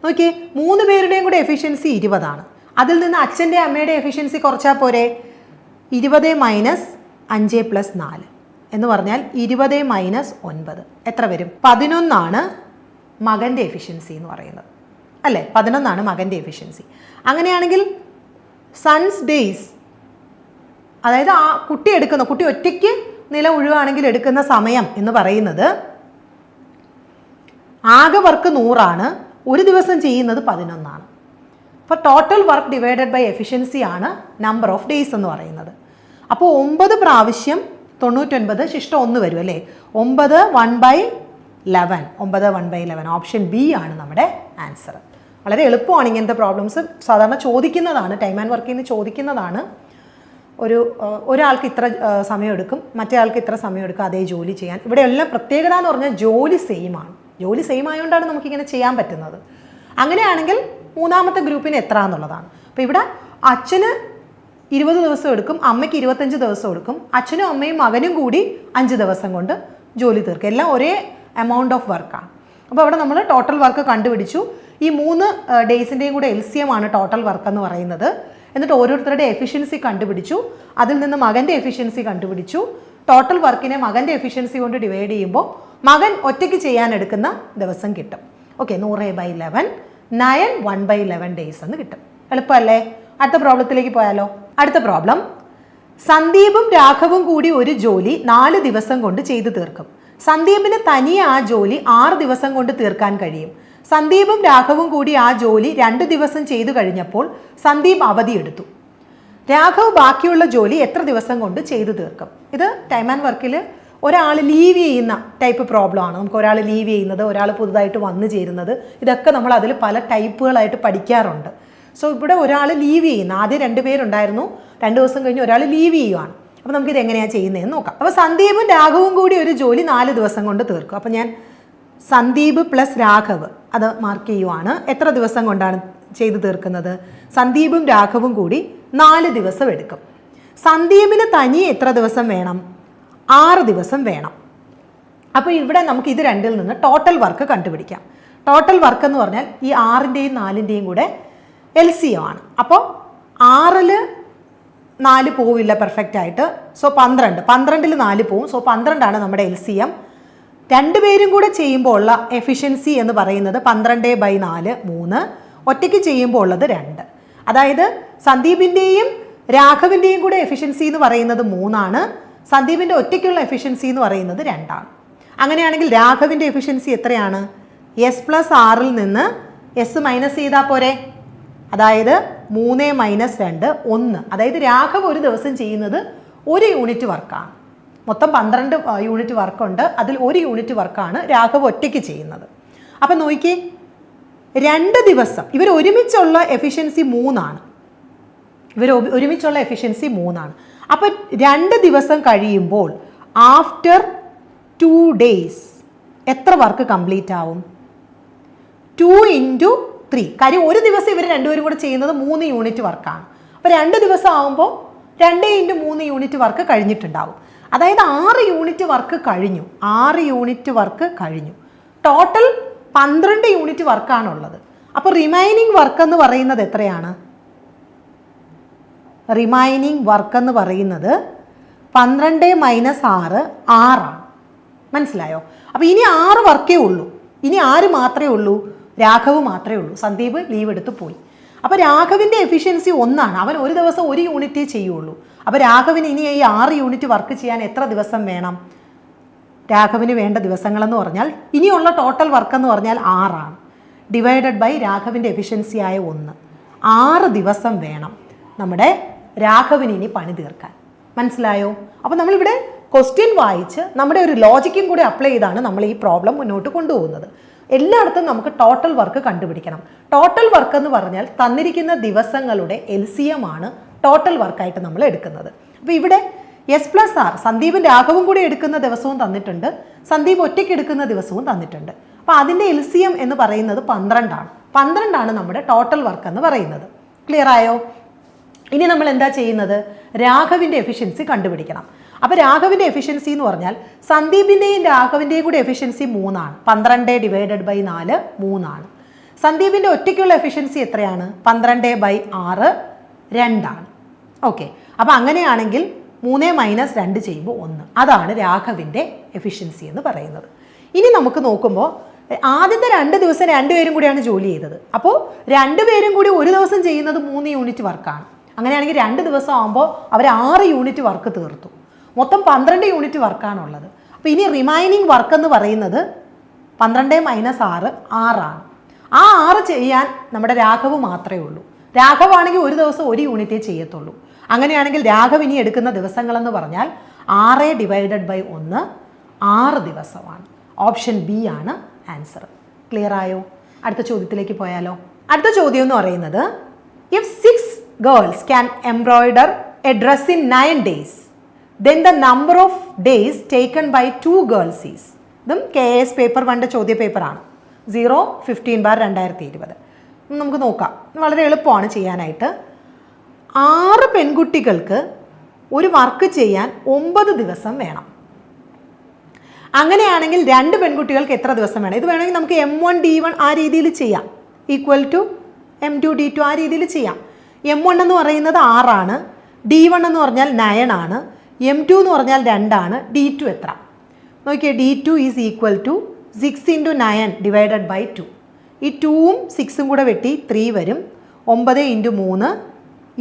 നോക്കിയേ? 3 പേരുടെയും കൂടെ എഫിഷ്യൻസി 20 ആണ്. അതിൽ നിന്ന് അച്ഛൻ്റെ അമ്മയുടെ എഫിഷ്യൻസി കുറച്ചാൽ പോരെ? 20 - 5 + 4 എന്ന് പറഞ്ഞാൽ 20 - 9 എത്ര വരും? 11 ആണ് മകൻ്റെ എഫിഷ്യൻസി എന്ന് പറയുന്നത് അല്ലേ? 11 ആണ് മകൻ്റെ എഫിഷ്യൻസി. അങ്ങനെയാണെങ്കിൽ സൺസ് ഡേയ്സ്, അതായത് ആ കുട്ടി ഒറ്റയ്ക്ക് നില ഉഴുവാണെങ്കിൽ എടുക്കുന്ന സമയം എന്ന് പറയുന്നത് ആകെ വർക്ക് 100 ആണ്, ഒരു ദിവസം ചെയ്യുന്നത് 11 ആണ്. അപ്പോൾ total work divided by efficiency ആണ് നമ്പർ ഓഫ് ഡേയ്സ് എന്ന് പറയുന്നത്. അപ്പോൾ 9 പ്രാവശ്യം 99 ശിഷ്ടം 1 വരും അല്ലേ? 9 1/11 ഓപ്ഷൻ ബി ആണ് നമ്മുടെ ആൻസർ. വളരെ എളുപ്പമാണ്. ഇങ്ങനത്തെ പ്രോബ്ലംസ് സാധാരണ ചോദിക്കുന്നതാണ്, ടൈം ആൻഡ് വർക്കിൽ നിന്ന് ചോദിക്കുന്നതാണ്. ഒരാൾക്ക് ഇത്ര സമയം എടുക്കും, മറ്റേ ആൾക്ക് ഇത്ര സമയം എടുക്കും അതേ ജോലി ചെയ്യാൻ. ഇവിടെ എല്ലാം പ്രത്യേകത എന്ന് പറഞ്ഞാൽ ജോലി സെയിം ആണ്. ജോലി സെയിം ആയതുകൊണ്ടാണ് നമുക്കിങ്ങനെ ചെയ്യാൻ പറ്റുന്നത്. അങ്ങനെയാണെങ്കിൽ മൂന്നാമത്തെ ഗ്രൂപ്പിന് എത്ര എന്നുള്ളതാണ്. അപ്പോൾ ഇവിടെ അച്ഛന് 20 ദിവസം എടുക്കും, അമ്മയ്ക്ക് 25 ദിവസം എടുക്കും. അച്ഛനും അമ്മയും മകനും കൂടി 5 ദിവസം കൊണ്ട് ജോലി തീർക്കും. എല്ലാം ഒരേ എമൗണ്ട് ഓഫ് വർക്കാണ്. അപ്പോൾ അവിടെ നമ്മൾ ടോട്ടൽ വർക്ക് കണ്ടുപിടിച്ചു. ഈ 3 ഡേയ്സിൻ്റെയും കൂടെ LCM ആണ് ടോട്ടൽ വർക്ക് എന്ന് പറയുന്നത്. എന്നിട്ട് ഓരോരുത്തരുടെ എഫിഷ്യൻസി കണ്ടുപിടിച്ചു. അതിൽ നിന്ന് മകൻ്റെ എഫിഷ്യൻസി കണ്ടുപിടിച്ചു. ടോട്ടൽ വർക്കിനെ മകൻ്റെ എഫിഷ്യൻസി കൊണ്ട് ഡിവൈഡ് ചെയ്യുമ്പോൾ മകൻ ഒറ്റയ്ക്ക് ചെയ്യാൻ എടുക്കുന്ന ദിവസം കിട്ടും. ഓക്കെ, 100/11 9 1/11 ഡേയ്സ് എന്ന് കിട്ടും. എളുപ്പമല്ലേ? അടുത്ത പ്രോബ്ലത്തിലേക്ക് പോയാലോ? അടുത്ത പ്രോബ്ലം, സന്ദീപും രാഘവും കൂടി ഒരു ജോലി 4 ദിവസം കൊണ്ട് ചെയ്തു തീർക്കും. സന്ദീപിന് തനിയെ ആ ജോലി 6 ദിവസം കൊണ്ട് തീർക്കാൻ കഴിയും. സന്ദീപും രാഘവും കൂടി ആ ജോലി 2 ദിവസം ചെയ്തു കഴിഞ്ഞപ്പോൾ സന്ദീപ് അവധിയെടുത്തു. രാഘവ് ബാക്കിയുള്ള ജോലി എത്ര ദിവസം കൊണ്ട് ചെയ്തു തീർക്കും? ഇത് ടൈം ആൻഡ് വർക്കിൽ ഒരാൾ ലീവ് ചെയ്യുന്ന ടൈപ്പ് പ്രോബ്ലം ആണ്. നമുക്ക് ഒരാൾ ലീവ് ചെയ്യുന്നത്, ഒരാൾ പുതുതായിട്ട് വന്നു ചേരുന്നത്, ഇതൊക്കെ നമ്മൾ അതിൽ പല ടൈപ്പുകളായിട്ട് പഠിക്കാറുണ്ട്. സോ ഇവിടെ ഒരാൾ ലീവ് ചെയ്യുന്ന, ആദ്യം 2 പേരുണ്ടായിരുന്നു, 2 ദിവസം കഴിഞ്ഞ് ഒരാൾ ലീവ് ചെയ്യുവാണ്. അപ്പോൾ നമുക്കിത് എങ്ങനെയാണ് ചെയ്യുന്നതെന്ന് നോക്കാം. അപ്പോൾ സന്ദീപും രാഘവും കൂടി ഒരു ജോലി 4 ദിവസം കൊണ്ട് തീർക്കും. അപ്പോൾ ഞാൻ സന്ദീപ് പ്ലസ് രാഘവ് അത് മാർക്ക് ചെയ്യുവാണ്. എത്ര ദിവസം കൊണ്ടാണ് ചെയ്തു തീർക്കുന്നത്? സന്ദീപും രാഘവും കൂടി 4 ദിവസം എടുക്കും. സന്ദീപിന് തനിയെ എത്ര ദിവസം വേണം? 6 ദിവസം വേണം. അപ്പോൾ ഇവിടെ നമുക്ക് ഇത് രണ്ടിൽ നിന്ന് ടോട്ടൽ വർക്ക് കണ്ടുപിടിക്കാം. ടോട്ടൽ വർക്ക് എന്ന് പറഞ്ഞാൽ ഈ 6ൻ്റെയും 4ൻ്റെയും കൂടെ LCM ആണ്. അപ്പോൾ 6ൽ 4 പോവില്ല പെർഫെക്റ്റ് ആയിട്ട്. സോ 12, 12ൽ 4 പോവും. സോ 12 നമ്മുടെ LCM. 2 പേരും കൂടെ ചെയ്യുമ്പോൾ ഉള്ള എഫിഷ്യൻസി എന്ന് പറയുന്നത് 12/4 3, ഒറ്റയ്ക്ക് ചെയ്യുമ്പോൾ ഉള്ളത് 2. അതായത് സന്ദീപിൻ്റെയും രാഘവിൻ്റെയും കൂടെ എഫിഷ്യൻസി എന്ന് പറയുന്നത് 3 ആണ്. സന്ദീപിൻ്റെ ഒറ്റയ്ക്കുള്ള എഫിഷ്യൻസി എന്ന് പറയുന്നത് 2 ആണ്. അങ്ങനെയാണെങ്കിൽ രാഘവിൻ്റെ എഫിഷ്യൻസി എത്രയാണ്? S+6ൽ നിന്ന് S മൈനസ് ചെയ്താൽ പോരെ? അതായത് 3 - 2 1. അതായത് രാഘവ് ഒരു ദിവസം ചെയ്യുന്നത് 1 യൂണിറ്റ് വർക്കാണ്. മൊത്തം 12 യൂണിറ്റ് വർക്കുണ്ട്. അതിൽ 1 യൂണിറ്റ് വർക്കാണ് രാഘവ് ഒറ്റയ്ക്ക് ചെയ്യുന്നത്. അപ്പം നോക്കി, 2 ദിവസം ഇവർ ഒരുമിച്ചുള്ള എഫിഷ്യൻസി 3 ആണ്. ഒരുമിച്ചുള്ള എഫിഷ്യൻസി 3 ആണ്. അപ്പോൾ 2 ദിവസം കഴിയുമ്പോൾ ആഫ്റ്റർ 2 days എത്ര വർക്ക് കംപ്ലീറ്റ് ആവും? 2 × 3. കാര്യം ഒരു ദിവസം ഇവർ രണ്ടുപേരും കൂടെ ചെയ്യുന്നത് 3 യൂണിറ്റ് വർക്കാണ്. അപ്പോൾ 2 ദിവസം ആകുമ്പോൾ 2 × 3 യൂണിറ്റ് വർക്ക് കഴിഞ്ഞിട്ടുണ്ടാവും. അതായത് 6 യൂണിറ്റ് വർക്ക് കഴിഞ്ഞു. 6 യൂണിറ്റ് വർക്ക് കഴിഞ്ഞു. ടോട്ടൽ 12 യൂണിറ്റ് വർക്കാണുള്ളത്. അപ്പോൾ റിമൈനിങ് വർക്ക് എന്ന് പറയുന്നത് എത്രയാണ്? റിമൈനിങ് വർക്ക് എന്ന് പറയുന്നത് 12 - 6 6ആണ്. മനസ്സിലായോ? അപ്പോൾ ഇനി 6 വർക്കേ ഉള്ളൂ. ഇനി ആര് മാത്രമേ ഉള്ളൂ? രാഘവ് മാത്രമേ ഉള്ളൂ. സന്ദീപ് ലീവ് എടുത്ത് പോയി. അപ്പോൾ രാഘവിൻ്റെ എഫിഷ്യൻസി 1 ആണ്. അവൻ ഒരു ദിവസം 1 യൂണിറ്റേ ചെയ്യുള്ളൂ. അപ്പോൾ രാഘവിന് ഇനി ഈ 6 യൂണിറ്റ് വർക്ക് ചെയ്യാൻ എത്ര ദിവസം വേണം? രാഘവിന് വേണ്ട ദിവസങ്ങളെന്ന് പറഞ്ഞാൽ ഇനിയുള്ള ടോട്ടൽ വർക്ക് എന്ന് പറഞ്ഞാൽ 6 ആണ്. ഡിവൈഡഡ് ബൈ രാഘവിൻ്റെ എഫിഷ്യൻസി ആയ 1. 6 ദിവസം വേണം നമ്മുടെ രാഘവിന് ഇനി പണി തീർക്കാൻ. മനസ്സിലായോ? അപ്പോൾ നമ്മളിവിടെ ക്വസ്റ്റ്യൻ വായിച്ച് നമ്മുടെ ഒരു ലോജിക്കും കൂടി അപ്ലൈ ചെയ്താണ് നമ്മൾ ഈ പ്രോബ്ലം മുന്നോട്ട് കൊണ്ടുപോകുന്നത്. എല്ലായിടത്തും നമുക്ക് ടോട്ടൽ വർക്ക് കണ്ടുപിടിക്കണം. ടോട്ടൽ വർക്ക് എന്ന് പറഞ്ഞാൽ തന്നിരിക്കുന്ന ദിവസങ്ങളുടെ LCM ആണ് ടോട്ടൽ വർക്കായിട്ട് നമ്മൾ എടുക്കുന്നത്. അപ്പോൾ ഇവിടെ S+R സന്ദീപും രാഘവും കൂടി എടുക്കുന്ന ദിവസവും തന്നിട്ടുണ്ട്, സന്ദീപ് ഒറ്റയ്ക്ക് എടുക്കുന്ന ദിവസവും തന്നിട്ടുണ്ട്. അപ്പോൾ അതിൻ്റെ LCM എന്ന് പറയുന്നത് 12 ആണ്. 12 ആണ് നമ്മുടെ ടോട്ടൽ വർക്ക് എന്ന് പറയുന്നത്. ക്ലിയർ ആയോ? ഇനി നമ്മൾ എന്താ ചെയ്യുന്നത്? രാഘവിൻ്റെ എഫിഷ്യൻസി കണ്ടുപിടിക്കണം. അപ്പോൾ രാഘവിൻ്റെ എഫിഷ്യൻസി എന്ന് പറഞ്ഞാൽ സന്ദീപിൻ്റെയും രാഘവിൻ്റെയും കൂടി എഫിഷ്യൻസി 3 ആണ്. 12/4 3 ആണ്. സന്ദീപിൻ്റെ ഒറ്റയ്ക്കുള്ള എഫിഷ്യൻസി എത്രയാണ്? 12/6 2 ആണ്. ഓക്കെ, അപ്പോൾ അങ്ങനെയാണെങ്കിൽ 3 - 2 ചെയ്യുമ്പോൾ 1. അതാണ് രാഘവിൻ്റെ എഫിഷ്യൻസി എന്ന് പറയുന്നത്. ഇനി നമുക്ക് നോക്കുമ്പോൾ ആദ്യത്തെ 2 ദിവസം 2 പേരും കൂടിയാണ് ജോലി ചെയ്തത്. അപ്പോൾ 2 പേരും കൂടി ഒരു ദിവസം ചെയ്യുന്നത് 3 യൂണിറ്റ് വർക്കാണ്. അങ്ങനെയാണെങ്കിൽ 2 ദിവസം ആകുമ്പോൾ അവർ 6 യൂണിറ്റ് വർക്ക് തീർത്തു. മൊത്തം 12 യൂണിറ്റ് വർക്കാണുള്ളത്. അപ്പോൾ ഇനി റിമൈനിങ് വർക്ക് എന്ന് പറയുന്നത് 12 - 6 6ആണ്. ആ 6 ചെയ്യാൻ നമ്മുടെ രാഘവ് മാത്രമേ ഉള്ളൂ. രാഘവ് ആണെങ്കിൽ ഒരു ദിവസം 1 യൂണിറ്റേ ചെയ്യത്തുള്ളൂ. അങ്ങനെയാണെങ്കിൽ രാഘവ് ഇനി എടുക്കുന്ന ദിവസങ്ങളെന്ന് പറഞ്ഞാൽ 6/1 6 ദിവസമാണ്. ഓപ്ഷൻ ബി ആണ് ആൻസർ. ക്ലിയർ ആയോ? അടുത്ത ചോദ്യത്തിലേക്ക് പോയാലോ? അടുത്ത ചോദ്യം എന്ന് പറയുന്നത്, if 6 girls can embroider a dress in 9 days, then the number of days taken by 2 girls is. ഇതും KS പേപ്പർ 1 ചോദ്യ പേപ്പറാണ്. 0-15/2020. നമുക്ക് നോക്കാം. വളരെ എളുപ്പമാണ് ചെയ്യാനായിട്ട്. 6 പെൺകുട്ടികൾക്ക് ഒരു വർക്ക് ചെയ്യാൻ 9 ദിവസം വേണം. അങ്ങനെയാണെങ്കിൽ 2 പെൺകുട്ടികൾക്ക് എത്ര ദിവസം വേണം? ഇത് വേണമെങ്കിൽ നമുക്ക് M1 D1 ആ രീതിയിൽ ചെയ്യാം. = M2 D2 ആ രീതിയിൽ ചെയ്യാം. M1 എന്ന് പറയുന്നത് 6 ആണ്. D1 എന്ന് പറഞ്ഞാൽ 9 ആണ്. M2 എന്ന് പറഞ്ഞാൽ 2 ആണ്. D2 എത്ര? നോക്കിയേ, D2 = 6 × 9 / 2. ഈ 2ഉം 6ഉം കൂടെ വെട്ടി 3 വരും. 9 × 3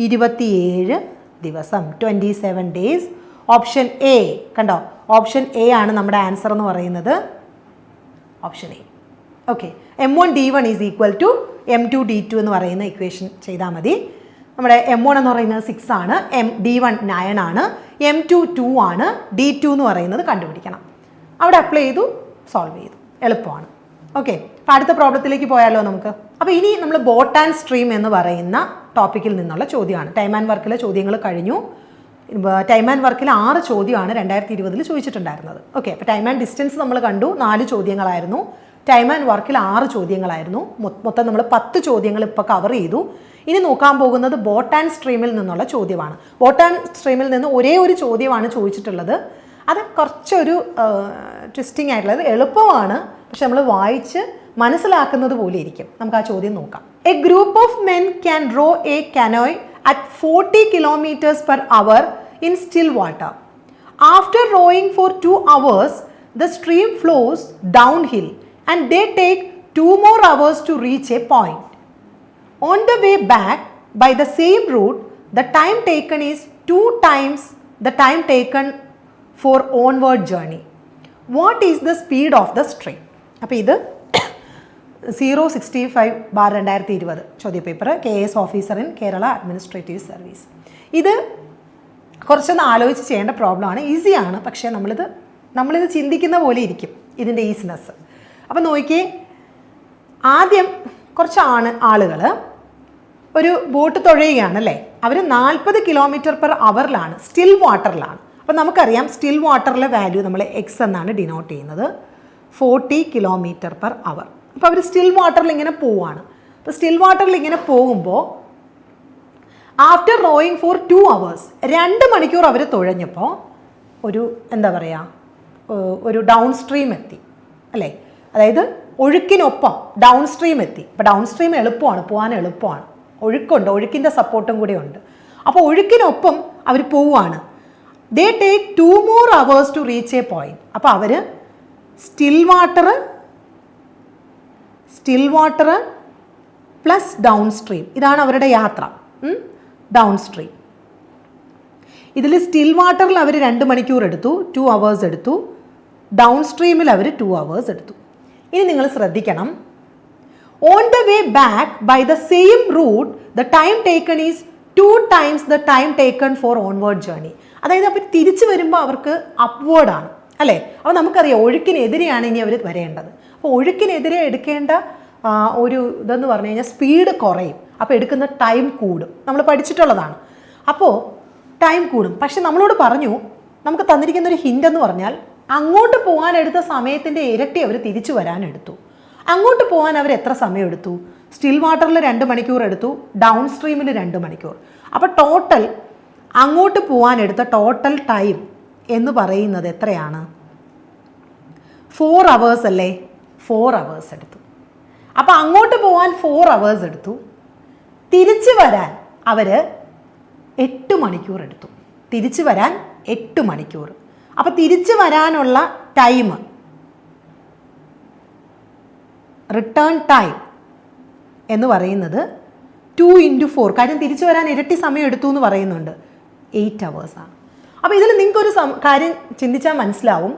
27 ദിവസം, 27 days. ഓപ്ഷൻ എ കണ്ടോ? ഓപ്ഷൻ എ ആണ് നമ്മുടെ ആൻസർ എന്ന് പറയുന്നത്. Option A. Okay, M1 D1 = M2 D2 എന്ന് പറയുന്ന ഇക്വേഷൻ ചെയ്താൽ മതി. നമ്മുടെ M1 എന്ന് പറയുന്നത് 6 ആണ്, D1 9 ആണ്, M2 2 ആണ്, D2 എന്ന് പറയുന്നത് കണ്ടുപിടിക്കണം. അവിടെ അപ്ലൈ ചെയ്തു, സോൾവ് ചെയ്തു, എളുപ്പമാണ്. ഓക്കെ, അപ്പോൾ അടുത്ത പ്രോബ്ലത്തിലേക്ക് പോയാലോ നമുക്ക്. അപ്പോൾ ഇനി നമ്മൾ ബോട്ട് ആൻഡ് സ്ട്രീം എന്ന് പറയുന്ന ടോപ്പിക്കിൽ നിന്നുള്ള ചോദ്യമാണ്. ടൈം ആൻഡ് വർക്കിലെ ചോദ്യങ്ങൾ കഴിഞ്ഞു. ടൈം ആൻഡ് വർക്കിൽ 6 ചോദ്യമാണ് 2020 ചോദിച്ചിട്ടുണ്ടായിരുന്നത്. ഓക്കെ, അപ്പോൾ ടൈം ആൻഡ് ഡിസ്റ്റൻസ് നമ്മൾ കണ്ടു, 4 ചോദ്യങ്ങളായിരുന്നു. ടൈം ആൻഡ് വർക്കിൽ 6 ചോദ്യങ്ങളായിരുന്നു. മൊത്തം നമ്മൾ 10 ചോദ്യങ്ങൾ ഇപ്പോൾ കവർ ചെയ്തു. ഇനി നോക്കാൻ പോകുന്നത് ബോട്ട് ആൻഡ് സ്ട്രീമിൽ നിന്നുള്ള ചോദ്യമാണ്. ബോട്ട് ആൻഡ് സ്ട്രീമിൽ നിന്ന് ഒരേ ഒരു ചോദ്യമാണ് ചോദിച്ചിട്ടുള്ളത്. അത് കുറച്ചൊരു ട്വിസ്റ്റിംഗ് ആയിട്ടുള്ളത്, എളുപ്പമാണ്, പക്ഷെ നമ്മൾ വായിച്ച് മനസ്സിലാക്കുന്നത് പോലെ ഇരിക്കും. നമുക്ക് ആ ചോദ്യം നോക്കാം. A group of men can row a canoe at 40 km/h in still water. After rowing for 2 hours, the stream flows downhill and they take 2 more hours to reach a point. On the way back by the same route, the time taken is 2 times the time taken for onward journey. What is the speed of the stream? അപ്പോൾ ഇത് 065/2020 ചോദ്യപേപ്പർ, KS officer in Kerala administrative service. ഇത് കുറച്ചൊന്ന് ആലോചിച്ച് ചെയ്യേണ്ട പ്രോബ്ലമാണ്. ഈസിയാണ്, പക്ഷേ നമ്മളിത് ചിന്തിക്കുന്ന പോലെ ഇരിക്കും ഇതിൻ്റെ ഈസിനെസ്. അപ്പോൾ നോക്കിയേ, ആദ്യം കുറച്ച് ആളുകൾ ഒരു ബോട്ട് തുഴയുകയാണ് അല്ലേ. അവർ 40 km/h സ്റ്റിൽ വാട്ടറിലാണ്. അപ്പോൾ നമുക്കറിയാം സ്റ്റിൽ വാട്ടറിലെ വാല്യൂ നമ്മൾ എക്സ് എന്നാണ് ഡിനോട്ട് ചെയ്യുന്നത്, 40 km/h. അപ്പോൾ അവർ സ്റ്റിൽ വാട്ടറിൽ ഇങ്ങനെ പോവുകയാണ്. അപ്പോൾ സ്റ്റിൽ വാട്ടറിൽ ഇങ്ങനെ പോകുമ്പോൾ ആഫ്റ്റർ റോയിങ് ഫോർ 2 hours 2 മണിക്കൂർ അവർ തുഴഞ്ഞപ്പോൾ ഒരു എന്താ പറയുക, ഒരു ഡൗൺ സ്ട്രീം എത്തി അല്ലേ. അതായത് ഒഴുക്കിനൊപ്പം ഡൗൺ സ്ട്രീം എത്തി. അപ്പോൾ ഡൗൺ സ്ട്രീം എളുപ്പമാണ്, പോകാൻ എളുപ്പമാണ്, ഒഴുക്കുണ്ട്, ഒഴുക്കിൻ്റെ സപ്പോർട്ടും കൂടെ ഉണ്ട്. അപ്പോൾ ഒഴുക്കിനൊപ്പം അവർ പോവുകയാണ്. They take 2 more hours to reach a point. അപ്പോൾ അവർ സ്റ്റിൽ വാട്ടർ പ്ലസ് ഡൗൺ സ്ട്രീം, ഇതാണ് അവരുടെ യാത്ര. ഡൗൺ സ്ട്രീം ഇതിൽ സ്റ്റിൽ വാട്ടറിൽ അവർ 2 മണിക്കൂർ എടുത്തു, 2 hours എടുത്തു. ഡൗൺ സ്ട്രീമിൽ അവർ 2 hours എടുത്തു. ഇനി നിങ്ങൾ ശ്രദ്ധിക്കണം, on the way back by the same route the time taken is 2 times the time taken for onward journey. അതായത് അപ്പോൾ തിരിച്ചു വരുമ്പോൾ അവർക്ക് അപ്വേർഡാണ് അല്ലേ. അപ്പോൾ നമുക്കറിയാം ഒഴുക്കിനെതിരെയാണ് ഇനി അവർ വരേണ്ടത്. അപ്പോൾ ഒഴുക്കിനെതിരെ എടുക്കേണ്ട ഒരു ഇതെന്ന് പറഞ്ഞു കഴിഞ്ഞാൽ സ്പീഡ് കുറയും, അപ്പോൾ എടുക്കുന്ന ടൈം കൂടും. നമ്മൾ പഠിച്ചിട്ടുള്ളതാണ്. അപ്പോൾ ടൈം കൂടും. പക്ഷെ നമ്മളോട് പറഞ്ഞു, നമുക്ക് തന്നിരിക്കുന്ന ഒരു ഹിൻ്റ് എന്ന് പറഞ്ഞാൽ അങ്ങോട്ട് പോകാനെടുത്ത സമയത്തിൻ്റെ ഇരട്ടി അവർ തിരിച്ചു വരാനെടുത്തു. അങ്ങോട്ട് പോകാൻ അവർ എത്ര സമയം എടുത്തു? സ്റ്റിൽ വാട്ടറിൽ 2 മണിക്കൂർ എടുത്തു, ഡൗൺ സ്ട്രീമിൽ 2 മണിക്കൂർ. അപ്പോൾ ടോട്ടൽ അങ്ങോട്ട് പോകാനെടുത്ത ടോട്ടൽ ടൈം എന്ന് പറയുന്നത് എത്രയാണ്? 4 hours അല്ലേ. 4 hours എടുത്തു. അപ്പോൾ അങ്ങോട്ട് പോകാൻ 4 hours എടുത്തു, തിരിച്ചു വരാൻ അവർ 8 മണിക്കൂർ എടുത്തു. തിരിച്ചു വരാൻ 8 മണിക്കൂർ. അപ്പോൾ തിരിച്ചു വരാനുള്ള ടൈം, റിട്ടേൺ ടൈം എന്ന് പറയുന്നത് 2 into 4, കാര്യം തിരിച്ചു വരാൻ ഇരട്ടി സമയം എടുത്തു എന്ന് പറയുന്നുണ്ട്, 8 hours ആണ്. അപ്പോൾ ഇതിൽ നിങ്ങൾക്കൊരു കാര്യം ചിന്തിച്ചാൽ മനസ്സിലാവും,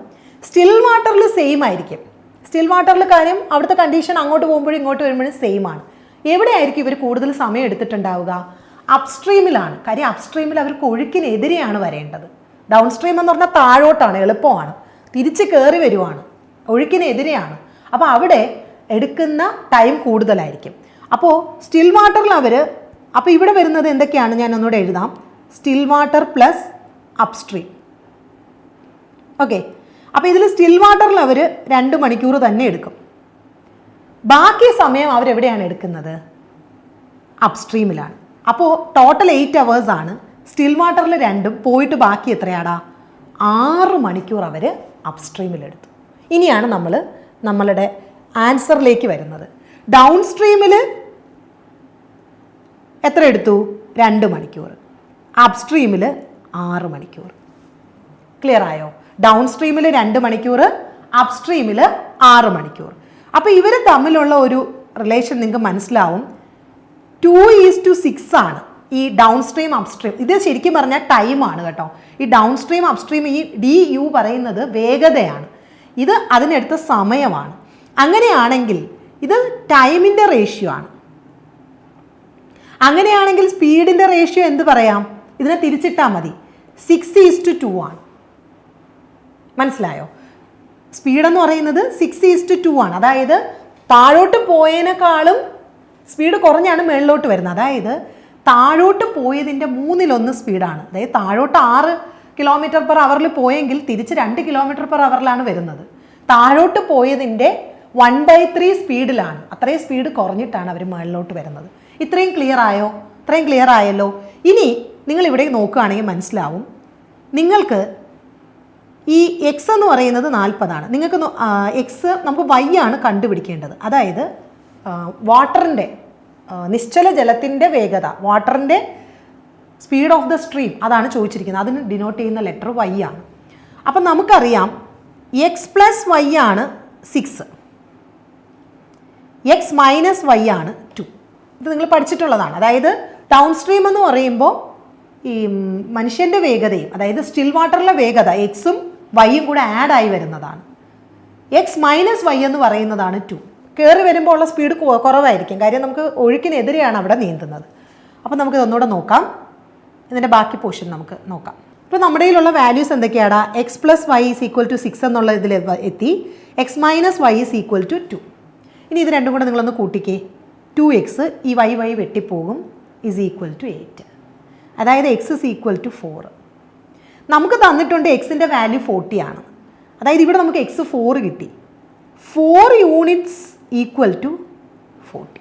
സ്റ്റിൽ വാട്ടറിൽ സെയിം ആയിരിക്കും. സ്റ്റിൽ വാട്ടറിൽ കാര്യം അവിടുത്തെ കണ്ടീഷൻ അങ്ങോട്ട് പോകുമ്പോഴും ഇങ്ങോട്ട് വരുമ്പോഴും സെയിം ആണ്. എവിടെയായിരിക്കും ഇവർ കൂടുതൽ സമയം എടുത്തിട്ടുണ്ടാവുക? അപ്സ്ട്രീമിലാണ്. കാര്യം അപ്സ്ട്രീമിൽ അവർക്ക് ഒഴുക്കിനെതിരെയാണ് വരേണ്ടത്. ഡൗൺ സ്ട്രീം എന്ന് പറഞ്ഞാൽ താഴോട്ടാണ്, എളുപ്പമാണ്, തിരിച്ച് കയറി വരുവാണ്, ഒഴുക്കിനെതിരെയാണ്. അപ്പോൾ അവിടെ എടുക്കുന്ന ടൈം കൂടുതലായിരിക്കും. അപ്പോൾ സ്റ്റിൽ വാട്ടറിൽ അപ്പോൾ ഇവിടെ വരുന്നത് എന്തൊക്കെയാണ് ഞാൻ ഒന്നുകൂടെ എഴുതാം. Still water plus upstream. Okay, അപ്പോൾ ഇതിൽ സ്റ്റിൽ വാട്ടറിൽ അവർ 2 മണിക്കൂർ തന്നെ എടുക്കും. ബാക്കി സമയം അവരെവിടെയാണ് എടുക്കുന്നത്? അപ്സ്ട്രീമിലാണ്. അപ്പോൾ ടോട്ടൽ 8 hours ആണ്. സ്റ്റിൽ വാട്ടറിൽ 2 പോയിട്ട് ബാക്കി എത്രയാടാ? 6 മണിക്കൂർ അവർ അപ്സ്ട്രീമിലെടുത്തു. ഇനിയാണ് നമ്മളുടെ ആൻസറിലേക്ക് വരുന്നത്. ഡൗൺ സ്ട്രീമിൽ എത്ര എടുത്തു? 2 മണിക്കൂർ. അപ്സ്ട്രീമിൽ 6 മണിക്കൂർ. ക്ലിയർ ആയോ? ഡൗൺ സ്ട്രീമിൽ 2 മണിക്കൂർ, അപ്സ്ട്രീമിൽ 6 മണിക്കൂർ. അപ്പോൾ ഇവർ തമ്മിലുള്ള ഒരു റിലേഷൻ നിങ്ങൾക്ക് മനസ്സിലാവും. 2:6 ആണ് ഈ ഡൗൺ സ്ട്രീം അപ്സ്ട്രീം. ഇത് ശരിക്കും പറഞ്ഞാൽ ടൈമാണ് കേട്ടോ. ഈ ഡൗൺ സ്ട്രീം അപ്സ്ട്രീം ഈ DU പറയുന്നത് വേഗതയാണ്, ഇത് അതിനെടുത്ത സമയമാണ്. അങ്ങനെയാണെങ്കിൽ ഇത് ടൈമിൻ്റെ റേഷ്യോ ആണ്. അങ്ങനെയാണെങ്കിൽ സ്പീഡിൻ്റെ റേഷ്യോ എന്ത് പറയാം? ഇതിനെ തിരിച്ചിട്ടാൽ മതി, 6:2 ആണ്. മനസ്സിലായോ? സ്പീഡെന്ന് പറയുന്നത് 6:2 ആണ്. അതായത് താഴോട്ട് പോയതിനേക്കാളും സ്പീഡ് കുറഞ്ഞാണ് മുകളിലോട്ട് വരുന്നത്. അതായത് താഴോട്ട് പോയതിൻ്റെ 1/3 സ്പീഡാണ്. അതായത് താഴോട്ട് 6 km/h പോയെങ്കിൽ തിരിച്ച് 2 km/h വരുന്നത്. താഴോട്ട് പോയതിൻ്റെ 1/3 സ്പീഡിലാണ്. അത്രയും സ്പീഡ് കുറഞ്ഞിട്ടാണ് അവർ മുകളിലോട്ട് വരുന്നത്. ഇത്രയും ക്ലിയർ ആയോ? ഇത്രയും ക്ലിയർ ആയല്ലോ. ഇനി നിങ്ങൾ ഇവിടെ നോക്കുകയാണെങ്കിൽ മനസ്സിലാവും, നിങ്ങൾക്ക് ഈ എക്സ് എന്ന് പറയുന്നത് 40 നിങ്ങൾക്ക് എക്സ് നമുക്ക് വൈ ആണ് കണ്ടുപിടിക്കേണ്ടത്. അതായത് വാട്ടറിൻ്റെ നിശ്ചല ജലത്തിൻ്റെ വേഗത, വാട്ടറിൻ്റെ സ്പീഡ് ഓഫ് ദ സ്ട്രീം, അതാണ് ചോദിച്ചിരിക്കുന്നത്. അതിന് ഡിനോട്ട് ചെയ്യുന്ന ലെറ്റർ വൈ ആണ്. അപ്പം നമുക്കറിയാം എക്സ് പ്ലസ് വൈ ആണ് 6, എക്സ് മൈനസ് വൈ ആണ് 2. ഇത് നിങ്ങൾ പഠിച്ചിട്ടുള്ളതാണ്. അതായത് ഡൗൺ സ്ട്രീം എന്ന് പറയുമ്പോൾ ഈ മനുഷ്യൻ്റെ വേഗതയും, അതായത് സ്റ്റിൽ വാട്ടറിലെ വേഗത എക്സും വൈയും കൂടെ ആഡായി വരുന്നതാണ്. എക്സ് മൈനസ് വൈ എന്ന് പറയുന്നതാണ് 2. കയറി വരുമ്പോൾ ഉള്ള സ്പീഡ് കുറവായിരിക്കും, കാര്യം നമുക്ക് ഒഴുക്കിനെതിരെയാണ് അവിടെ നീന്തുന്നത്. അപ്പോൾ നമുക്ക് ഇതൊന്നുകൂടെ നോക്കാം. ഇതിൻ്റെ ബാക്കി പോർഷൻ നമുക്ക് നോക്കാം. ഇപ്പോൾ നമ്മുടെ കയ്യിലുള്ള വാല്യൂസ് എന്തൊക്കെയാണ്? X plus y is equal to 6 എന്നുള്ള ഇതിൽ എത്തി. X minus y is equal to 2. ഇനി ഇത് രണ്ടും കൂടെ നിങ്ങളൊന്ന് കൂട്ടിക്കേ. 2x ഈ വൈ വെട്ടിപ്പോകും, ഈസ് ഈക്വൽ ടു 8. അതായത് എക്സ് ഇസ് ഈക്വൽ ടു 4. നമുക്ക് തന്നിട്ടുണ്ട് എക്സിൻ്റെ വാല്യൂ 40 ആണ്. അതായത് ഇവിടെ നമുക്ക് എക്സ് 4 കിട്ടി. 4 യൂണിറ്റ്സ് ഈക്വൽ ടു 40.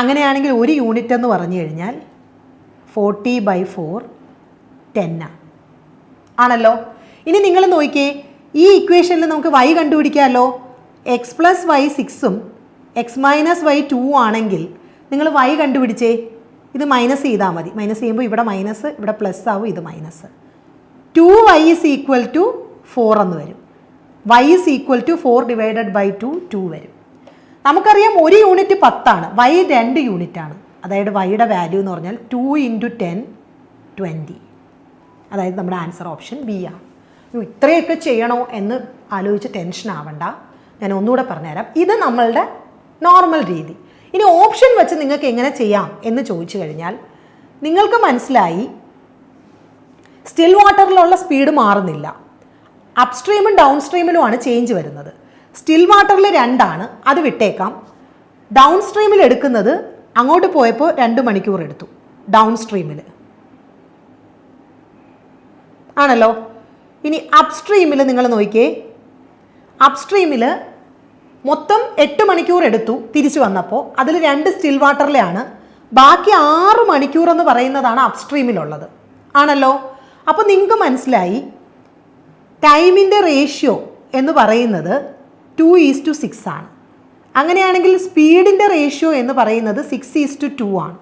അങ്ങനെയാണെങ്കിൽ ഒരു യൂണിറ്റ് എന്ന് പറഞ്ഞു കഴിഞ്ഞാൽ 40/4 10 ആണല്ലോ. ഇനി നിങ്ങൾ നോക്കിയേ, ഈ ഇക്വേഷനിൽ നമുക്ക് y കണ്ടുപിടിക്കാമല്ലോ. എക്സ് പ്ലസ് വൈ 6ഉം എക്സ് മൈനസ് വൈ 2 ആണെങ്കിൽ നിങ്ങൾ y കണ്ടുപിടിച്ചേ. ഇത് മൈനസ് ചെയ്താൽ മതി. മൈനസ് ചെയ്യുമ്പോൾ ഇവിടെ മൈനസ്, ഇവിടെ പ്ലസ് ആവും, ഇത് minus. 2y is equal to 4 എന്ന് വരും. y ഈസ് ഈക്വൽ ടു 4/2 2 വരും. നമുക്കറിയാം ഒരു യൂണിറ്റ് 10 ആണ്, y 2 യൂണിറ്റ് ആണ്. അതായത് വൈയുടെ വാല്യൂ എന്ന് പറഞ്ഞാൽ 2 × 10 20. അതായത് നമ്മുടെ ആൻസർ ഓപ്ഷൻ ബി ആണ്. ഇത്രയൊക്കെ ചെയ്യണോ എന്ന് ആലോചിച്ച് ടെൻഷൻ ആവണ്ട, ഞാൻ ഒന്നുകൂടെ പറഞ്ഞുതരാം. ഇത് നമ്മളുടെ നോർമൽ രീതി. ഇനി ഓപ്ഷൻ വെച്ച് നിങ്ങൾക്ക് എങ്ങനെ ചെയ്യാം എന്ന് ചോദിച്ചു കഴിഞ്ഞാൽ നിങ്ങൾക്ക് മനസ്സിലായി, സ്റ്റിൽ വാട്ടറിലുള്ള സ്പീഡ് മാറുന്നില്ല, അപ്സ്ട്രീമും ഡൗൺ സ്ട്രീമിലുമാണ് ചേഞ്ച് വരുന്നത്. സ്റ്റിൽ വാട്ടറിൽ 2 ആണ്, അത് വിട്ടേക്കാം. ഡൗൺ സ്ട്രീമിൽ എടുക്കുന്നത് അങ്ങോട്ട് പോയപ്പോൾ 2 മണിക്കൂർ എടുത്തു ഡൗൺ സ്ട്രീമിൽ ആണല്ലോ. ഇനി അപ്സ്ട്രീമിൽ നിങ്ങൾ നോക്കിയേ, അപ്സ്ട്രീമിൽ മൊത്തം 8 മണിക്കൂർ എടുത്തു തിരിച്ചു വന്നപ്പോൾ. അതിൽ 2 സ്റ്റിൽ വാട്ടറിലാണ്, ബാക്കി 6 മണിക്കൂർ എന്ന് പറയുന്നതാണ് അപ്സ്ട്രീമിലുള്ളത് ആണല്ലോ. അപ്പോൾ നിങ്ങൾക്ക് മനസ്സിലായി ടൈമിൻ്റെ റേഷ്യോ എന്ന് പറയുന്നത് 2:6 ആണ്. അങ്ങനെയാണെങ്കിൽ സ്പീഡിൻ്റെ റേഷ്യോ എന്ന് പറയുന്നത് 6:2 ആണ്.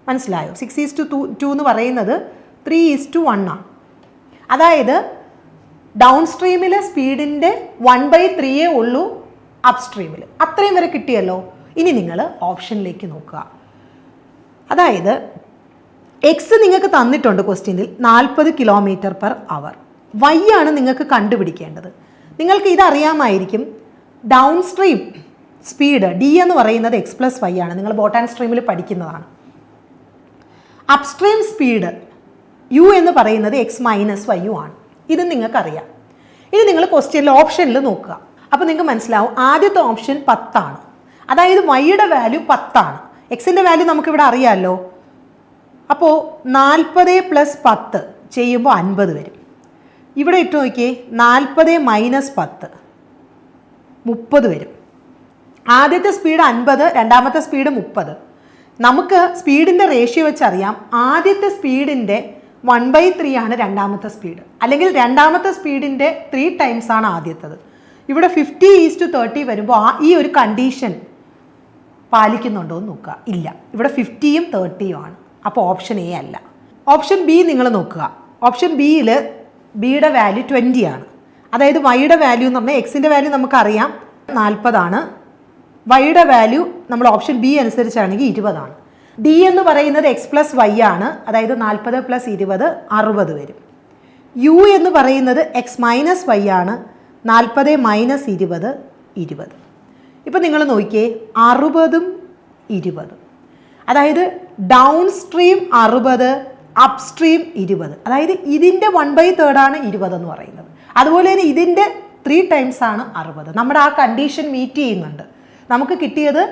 മനസ്സിലായോ? 6:2 എന്ന് പറയുന്നത് 3:1 ആണ്. അതായത് ഡൗൺ സ്ട്രീമിലെ സ്പീഡിൻ്റെ 1/3 ഉള്ളൂ അപ്സ്ട്രീമിൽ. അത്രയും വരെ കിട്ടിയല്ലോ. ഇനി നിങ്ങൾ ഓപ്ഷനിലേക്ക് നോക്കുക. അതായത് എക്സ് നിങ്ങൾക്ക് തന്നിട്ടുണ്ട് ക്വസ്റ്റ്യനിൽ 40 km/h. വൈ ആണ് നിങ്ങൾക്ക് കണ്ടുപിടിക്കേണ്ടത്. നിങ്ങൾക്ക് ഇതറിയാമായിരിക്കും, ഡൗൺ സ്ട്രീം സ്പീഡ് ഡി എന്ന് പറയുന്നത് എക്സ് പ്ലസ് വൈ ആണ്. നിങ്ങൾ ബോട്ടാൻ സ്ട്രീമിൽ പഠിക്കുന്നതാണ്. അപ്സ്ട്രീം സ്പീഡ് യു എന്ന് പറയുന്നത് എക്സ് മൈനസ് വൈ യു ആണ്. ഇത് നിങ്ങൾക്കറിയാം. ഇനി നിങ്ങൾ ക്വസ്റ്റ്യനിൽ ഓപ്ഷനിൽ നോക്കുക. അപ്പോൾ നിങ്ങൾക്ക് മനസ്സിലാവും, ആദ്യത്തെ ഓപ്ഷൻ 10 ആണ്. അതായത് വൈയുടെ വാല്യൂ 10 ആണ്. എക്സിൻ്റെ വാല്യൂ നമുക്കിവിടെ അറിയാമല്ലോ. അപ്പോൾ 40 + 10 ചെയ്യുമ്പോൾ 50 വരും. ഇവിടെ ഇട്ട് നോക്കിയേ, 40 - 10 30 വരും. ആദ്യത്തെ സ്പീഡ് 50, രണ്ടാമത്തെ സ്പീഡ് 30. നമുക്ക് സ്പീഡിൻ്റെ റേഷ്യോ വെച്ചറിയാം, ആദ്യത്തെ സ്പീഡിൻ്റെ 1/3 ആണ് രണ്ടാമത്തെ സ്പീഡ്, അല്ലെങ്കിൽ രണ്ടാമത്തെ സ്പീഡിൻ്റെ 3 ടൈംസ് ആണ് ആദ്യത്തത്. ഇവിടെ 50:30 വരുമ്പോൾ ഈ ഒരു കണ്ടീഷൻ പാലിക്കുന്നുണ്ടോ എന്ന് നോക്കുക. ഇല്ല, ഇവിടെ 50യും 30യും ആണ്. അപ്പോൾ ഓപ്ഷൻ എ അല്ല. ഓപ്ഷൻ ബി നിങ്ങൾ നോക്കുക. ഓപ്ഷൻ ബിയിൽ ബിയുടെ വാല്യൂ 20 ആണ്. അതായത് വൈയുടെ വാല്യൂ എന്ന് പറഞ്ഞാൽ എക്സിൻ്റെ വാല്യൂ നമുക്കറിയാം 40 ആണ്. വൈയുടെ വാല്യൂ നമ്മൾ ഓപ്ഷൻ ബി അനുസരിച്ചാണെങ്കിൽ 20 ആണ്. ഡി എന്ന് പറയുന്നത് എക്സ് പ്ലസ് വൈ ആണ്. അതായത് 40 + 20 60 വരും. യു എന്ന് പറയുന്നത് എക്സ് മൈനസ് വൈ ആണ്. 40 - 20 20. ഇപ്പം നിങ്ങൾ നോക്കിയേ, 60ഉം 20. അതായത് ഡൗൺ സ്ട്രീം 60, അപ് സ്ട്രീം 20. അതായത് ഇതിൻ്റെ 1/3 ആണ് 20 എന്ന് പറയുന്നത്. അതുപോലെ തന്നെ ഇതിൻ്റെ 3 ടൈംസ് ആണ് 60. നമ്മുടെ ആ കണ്ടീഷൻ മീറ്റ് ചെയ്യുന്നുണ്ട്. നമുക്ക് കിട്ടിയത്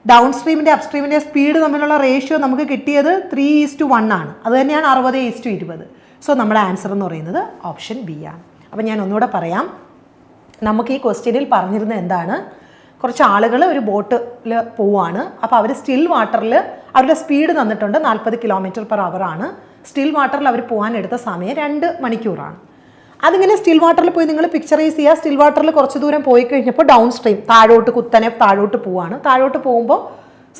ഡൗൺ സ്ട്രീമിൻ്റെ അപ് സ്ട്രീമിൻ്റെ സ്പീഡ് തമ്മിലുള്ള റേഷ്യോ നമുക്ക് കിട്ടിയത് 3:1 ആണ്. അത് തന്നെയാണ് 60:20. സോ നമ്മുടെ ആൻസർ എന്ന് പറയുന്നത് ഓപ്ഷൻ ബി ആണ്. അപ്പം ഞാൻ ഒന്നുകൂടെ പറയാം. നമുക്ക് ഈ ക്വസ്റ്റ്യനിൽ പറഞ്ഞിരുന്നത് എന്താണ്? കുറച്ച് ആളുകൾ ഒരു ബോട്ടിൽ പോവുകയാണ്. അപ്പോൾ അവർ സ്റ്റിൽ വാട്ടറിൽ അവരുടെ സ്പീഡ് തന്നിട്ടുണ്ട് 40 km/h ആണ്. സ്റ്റിൽ വാട്ടറിൽ അവർ പോകാൻ എടുത്ത സമയം 2 മണിക്കൂറാണ്. അതിങ്ങനെ സ്റ്റിൽ വാട്ടറിൽ പോയി നിങ്ങൾ പിക്ചറൈസ് ചെയ്യുക. സ്റ്റിൽ വാട്ടറിൽ കുറച്ച് ദൂരം പോയി കഴിഞ്ഞപ്പോൾ ഡൗൺ സ്ട്രീം കുത്തനെ താഴോട്ട് പോവാണ്. താഴോട്ട് പോകുമ്പോൾ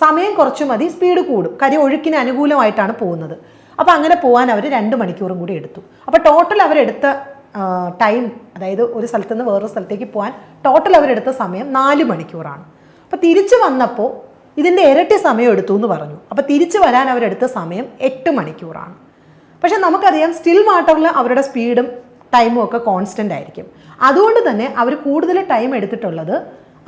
സമയം കുറച്ച് മതി, സ്പീഡ് കൂടും. കാര്യം ഒഴുക്കിന് അനുകൂലമായിട്ടാണ് പോകുന്നത്. അപ്പോൾ അങ്ങനെ പോകാൻ അവർ 2 മണിക്കൂറും കൂടി എടുത്തു. അപ്പോൾ ടോട്ടൽ അവരെടുത്ത ടൈം, അതായത് ഒരു സ്ഥലത്ത് നിന്ന് വേറൊരു സ്ഥലത്തേക്ക് പോകാൻ ടോട്ടൽ അവരെടുത്ത സമയം 4 മണിക്കൂറാണ്. അപ്പോൾ തിരിച്ചു വന്നപ്പോൾ ഇതിൻ്റെ ഇരട്ടി സമയം എടുത്തു എന്ന് പറഞ്ഞു. അപ്പോൾ തിരിച്ചു വരാൻ അവരെടുത്ത സമയം 8 മണിക്കൂറാണ്. പക്ഷെ നമുക്കറിയാം സ്റ്റിൽ വാട്ടറിൽ അവരുടെ സ്പീഡും ടൈമും ഒക്കെ കോൺസ്റ്റൻ്റ് ആയിരിക്കും. അതുകൊണ്ട് തന്നെ അവർ കൂടുതൽ ടൈം എടുത്തിട്ടുള്ളത്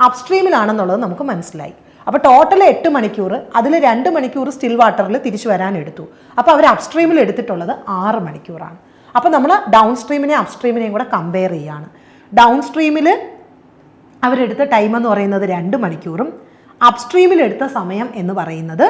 അപ്സ്ട്രീമിലാണെന്നുള്ളത് നമുക്ക് മനസ്സിലായി. അപ്പോൾ ടോട്ടൽ 8 മണിക്കൂർ, അതിൽ 2 മണിക്കൂർ സ്റ്റിൽ വാട്ടറിൽ തിരിച്ചു വരാൻ എടുത്തു. അപ്പോൾ അവർ അപ്സ്ട്രീമിൽ എടുത്തിട്ടുള്ളത് 6 മണിക്കൂറാണ്. അപ്പോൾ നമ്മൾ ഡൗൺ സ്ട്രീമിനെയും അപ്സ്ട്രീമിനെയും കൂടെ കമ്പയർ ചെയ്യുകയാണ്. ഡൗൺ സ്ട്രീമിൽ അവരെടുത്ത ടൈം എന്ന് പറയുന്നത് 2 മണിക്കൂറും അപ്സ്ട്രീമിൽ എടുത്ത സമയം എന്ന് പറയുന്നത്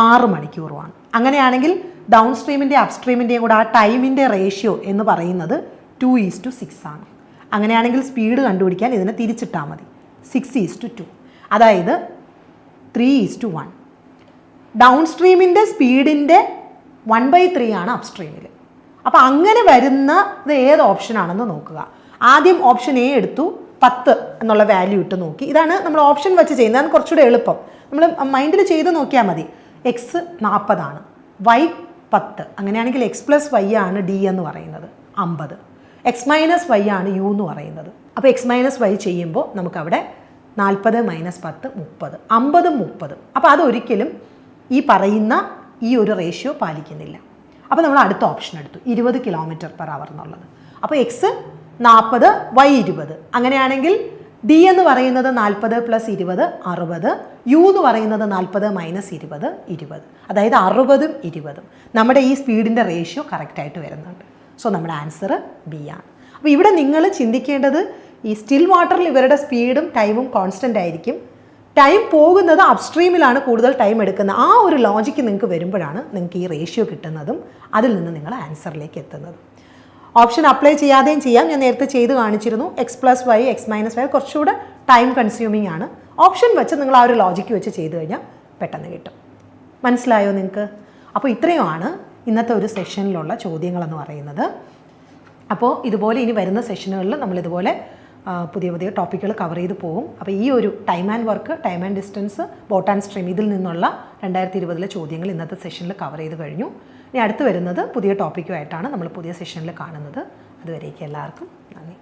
6 മണിക്കൂറുമാണ്. അങ്ങനെയാണെങ്കിൽ ഡൗൺ സ്ട്രീമിൻ്റെയും അപ്സ്ട്രീമിൻ്റെയും കൂടെ ആ ടൈമിൻ്റെ റേഷ്യോ എന്ന് പറയുന്നത് 2:6 ആണ്. അങ്ങനെയാണെങ്കിൽ സ്പീഡ് കണ്ടുപിടിക്കാൻ ഇതിനെ തിരിച്ചിട്ടാൽ മതി. 6:2. അതായത് 3:1. ഡൗൺ സ്ട്രീമിൻ്റെ സ്പീഡിൻ്റെ 1/3 ആണ് അപ്സ്ട്രീമിൽ. അപ്പോൾ അങ്ങനെ വരുന്നത് ഏത് ഓപ്ഷനാണെന്ന് നോക്കുക. ആദ്യം ഓപ്ഷൻ എ എടുത്തു, 10 എന്നുള്ള വാല്യൂ ഇട്ട് നോക്കി. ഇതാണ് നമ്മൾ ഓപ്ഷൻ വെച്ച് ചെയ്യുന്നത്. അതാണ് കുറച്ചുകൂടെ എളുപ്പം. നമ്മൾ മൈൻഡിൽ ചെയ്ത് നോക്കിയാൽ മതി. എക്സ് 40 ആണ്, വൈ 10. അങ്ങനെയാണെങ്കിൽ x+y ആണ് ഡി എന്ന് പറയുന്നത് 50. x-y ആണ് യു എന്ന് പറയുന്നത്. അപ്പോൾ x-y ചെയ്യുമ്പോൾ നമുക്കവിടെ 40 - 10 30, 50 30. അപ്പോൾ അതൊരിക്കലും ഈ പറയുന്ന ഈ ഒരു റേഷ്യോ പാലിക്കുന്നില്ല. അപ്പോൾ നമ്മൾ അടുത്ത ഓപ്ഷൻ എടുത്തു 20 km/h എന്നുള്ളത്. അപ്പോൾ എക്സ് 40, വൈ 20. അങ്ങനെയാണെങ്കിൽ ഡി എന്ന് പറയുന്നത് 40 + 20 60, യു എന്ന് പറയുന്നത് 40 - 20 20. അതായത് 60ഉം 20ഉം നമ്മുടെ ഈ സ്പീഡിൻ്റെ റേഷ്യോ കറക്റ്റായിട്ട് വരുന്നുണ്ട്. സോ നമ്മുടെ ആൻസർ ബി ആണ്. അപ്പോൾ ഇവിടെ നിങ്ങൾ ചിന്തിക്കേണ്ടത് ഈ സ്റ്റിൽ വാട്ടറിൽ ഇവരുടെ സ്പീഡും ടൈമും കോൺസ്റ്റൻ്റ് ആയിരിക്കും. ടൈം പോകുന്നത് അപ്സ്ട്രീമിലാണ് കൂടുതൽ ടൈം എടുക്കുന്നത്. ആ ഒരു ലോജിക്ക് നിങ്ങൾക്ക് വരുമ്പോഴാണ് നിങ്ങൾക്ക് ഈ റേഷ്യോ കിട്ടുന്നതും അതിൽ നിന്ന് നിങ്ങൾ ആൻസറിലേക്ക് എത്തുന്നതും. ഓപ്ഷൻ അപ്ലൈ ചെയ്യാതെയും ചെയ്യാം. ഞാൻ നേരത്തെ ചെയ്ത് കാണിച്ചിരുന്നു. x+y, x-y കുറച്ചുകൂടെ ടൈം കൺസ്യൂമിങ് ആണ്. ഓപ്ഷൻ വെച്ച് നിങ്ങൾ ആ ഒരു ലോജിക്ക് വെച്ച് ചെയ്ത് കഴിഞ്ഞാൽ പെട്ടെന്ന് കിട്ടും. മനസ്സിലായോ നിങ്ങൾക്ക്? അപ്പോൾ ഇത്രയുമാണ് ഇന്നത്തെ ഒരു സെഷനിലുള്ള ചോദ്യങ്ങളെന്ന് പറയുന്നത്. അപ്പോൾ ഇതുപോലെ ഇനി വരുന്ന സെഷനുകളിൽ നമ്മളിതുപോലെ പുതിയ പുതിയ ടോപ്പിക്കുകൾ കവർ ചെയ്ത് പോകും. അപ്പോൾ ഈ ഒരു time and work, time and distance, boat and stream ഇതിൽ നിന്നുള്ള 2020 ചോദ്യങ്ങൾ ഇന്നത്തെ സെഷനിൽ കവർ ചെയ്ത് കഴിഞ്ഞു. ഇനി അടുത്ത് വരുന്നത് പുതിയ ടോപ്പിക്കുമായിട്ടാണ് നമ്മൾ പുതിയ സെഷനിൽ കാണുന്നത്. അതുവരേക്കും എല്ലാവർക്കും നന്ദി.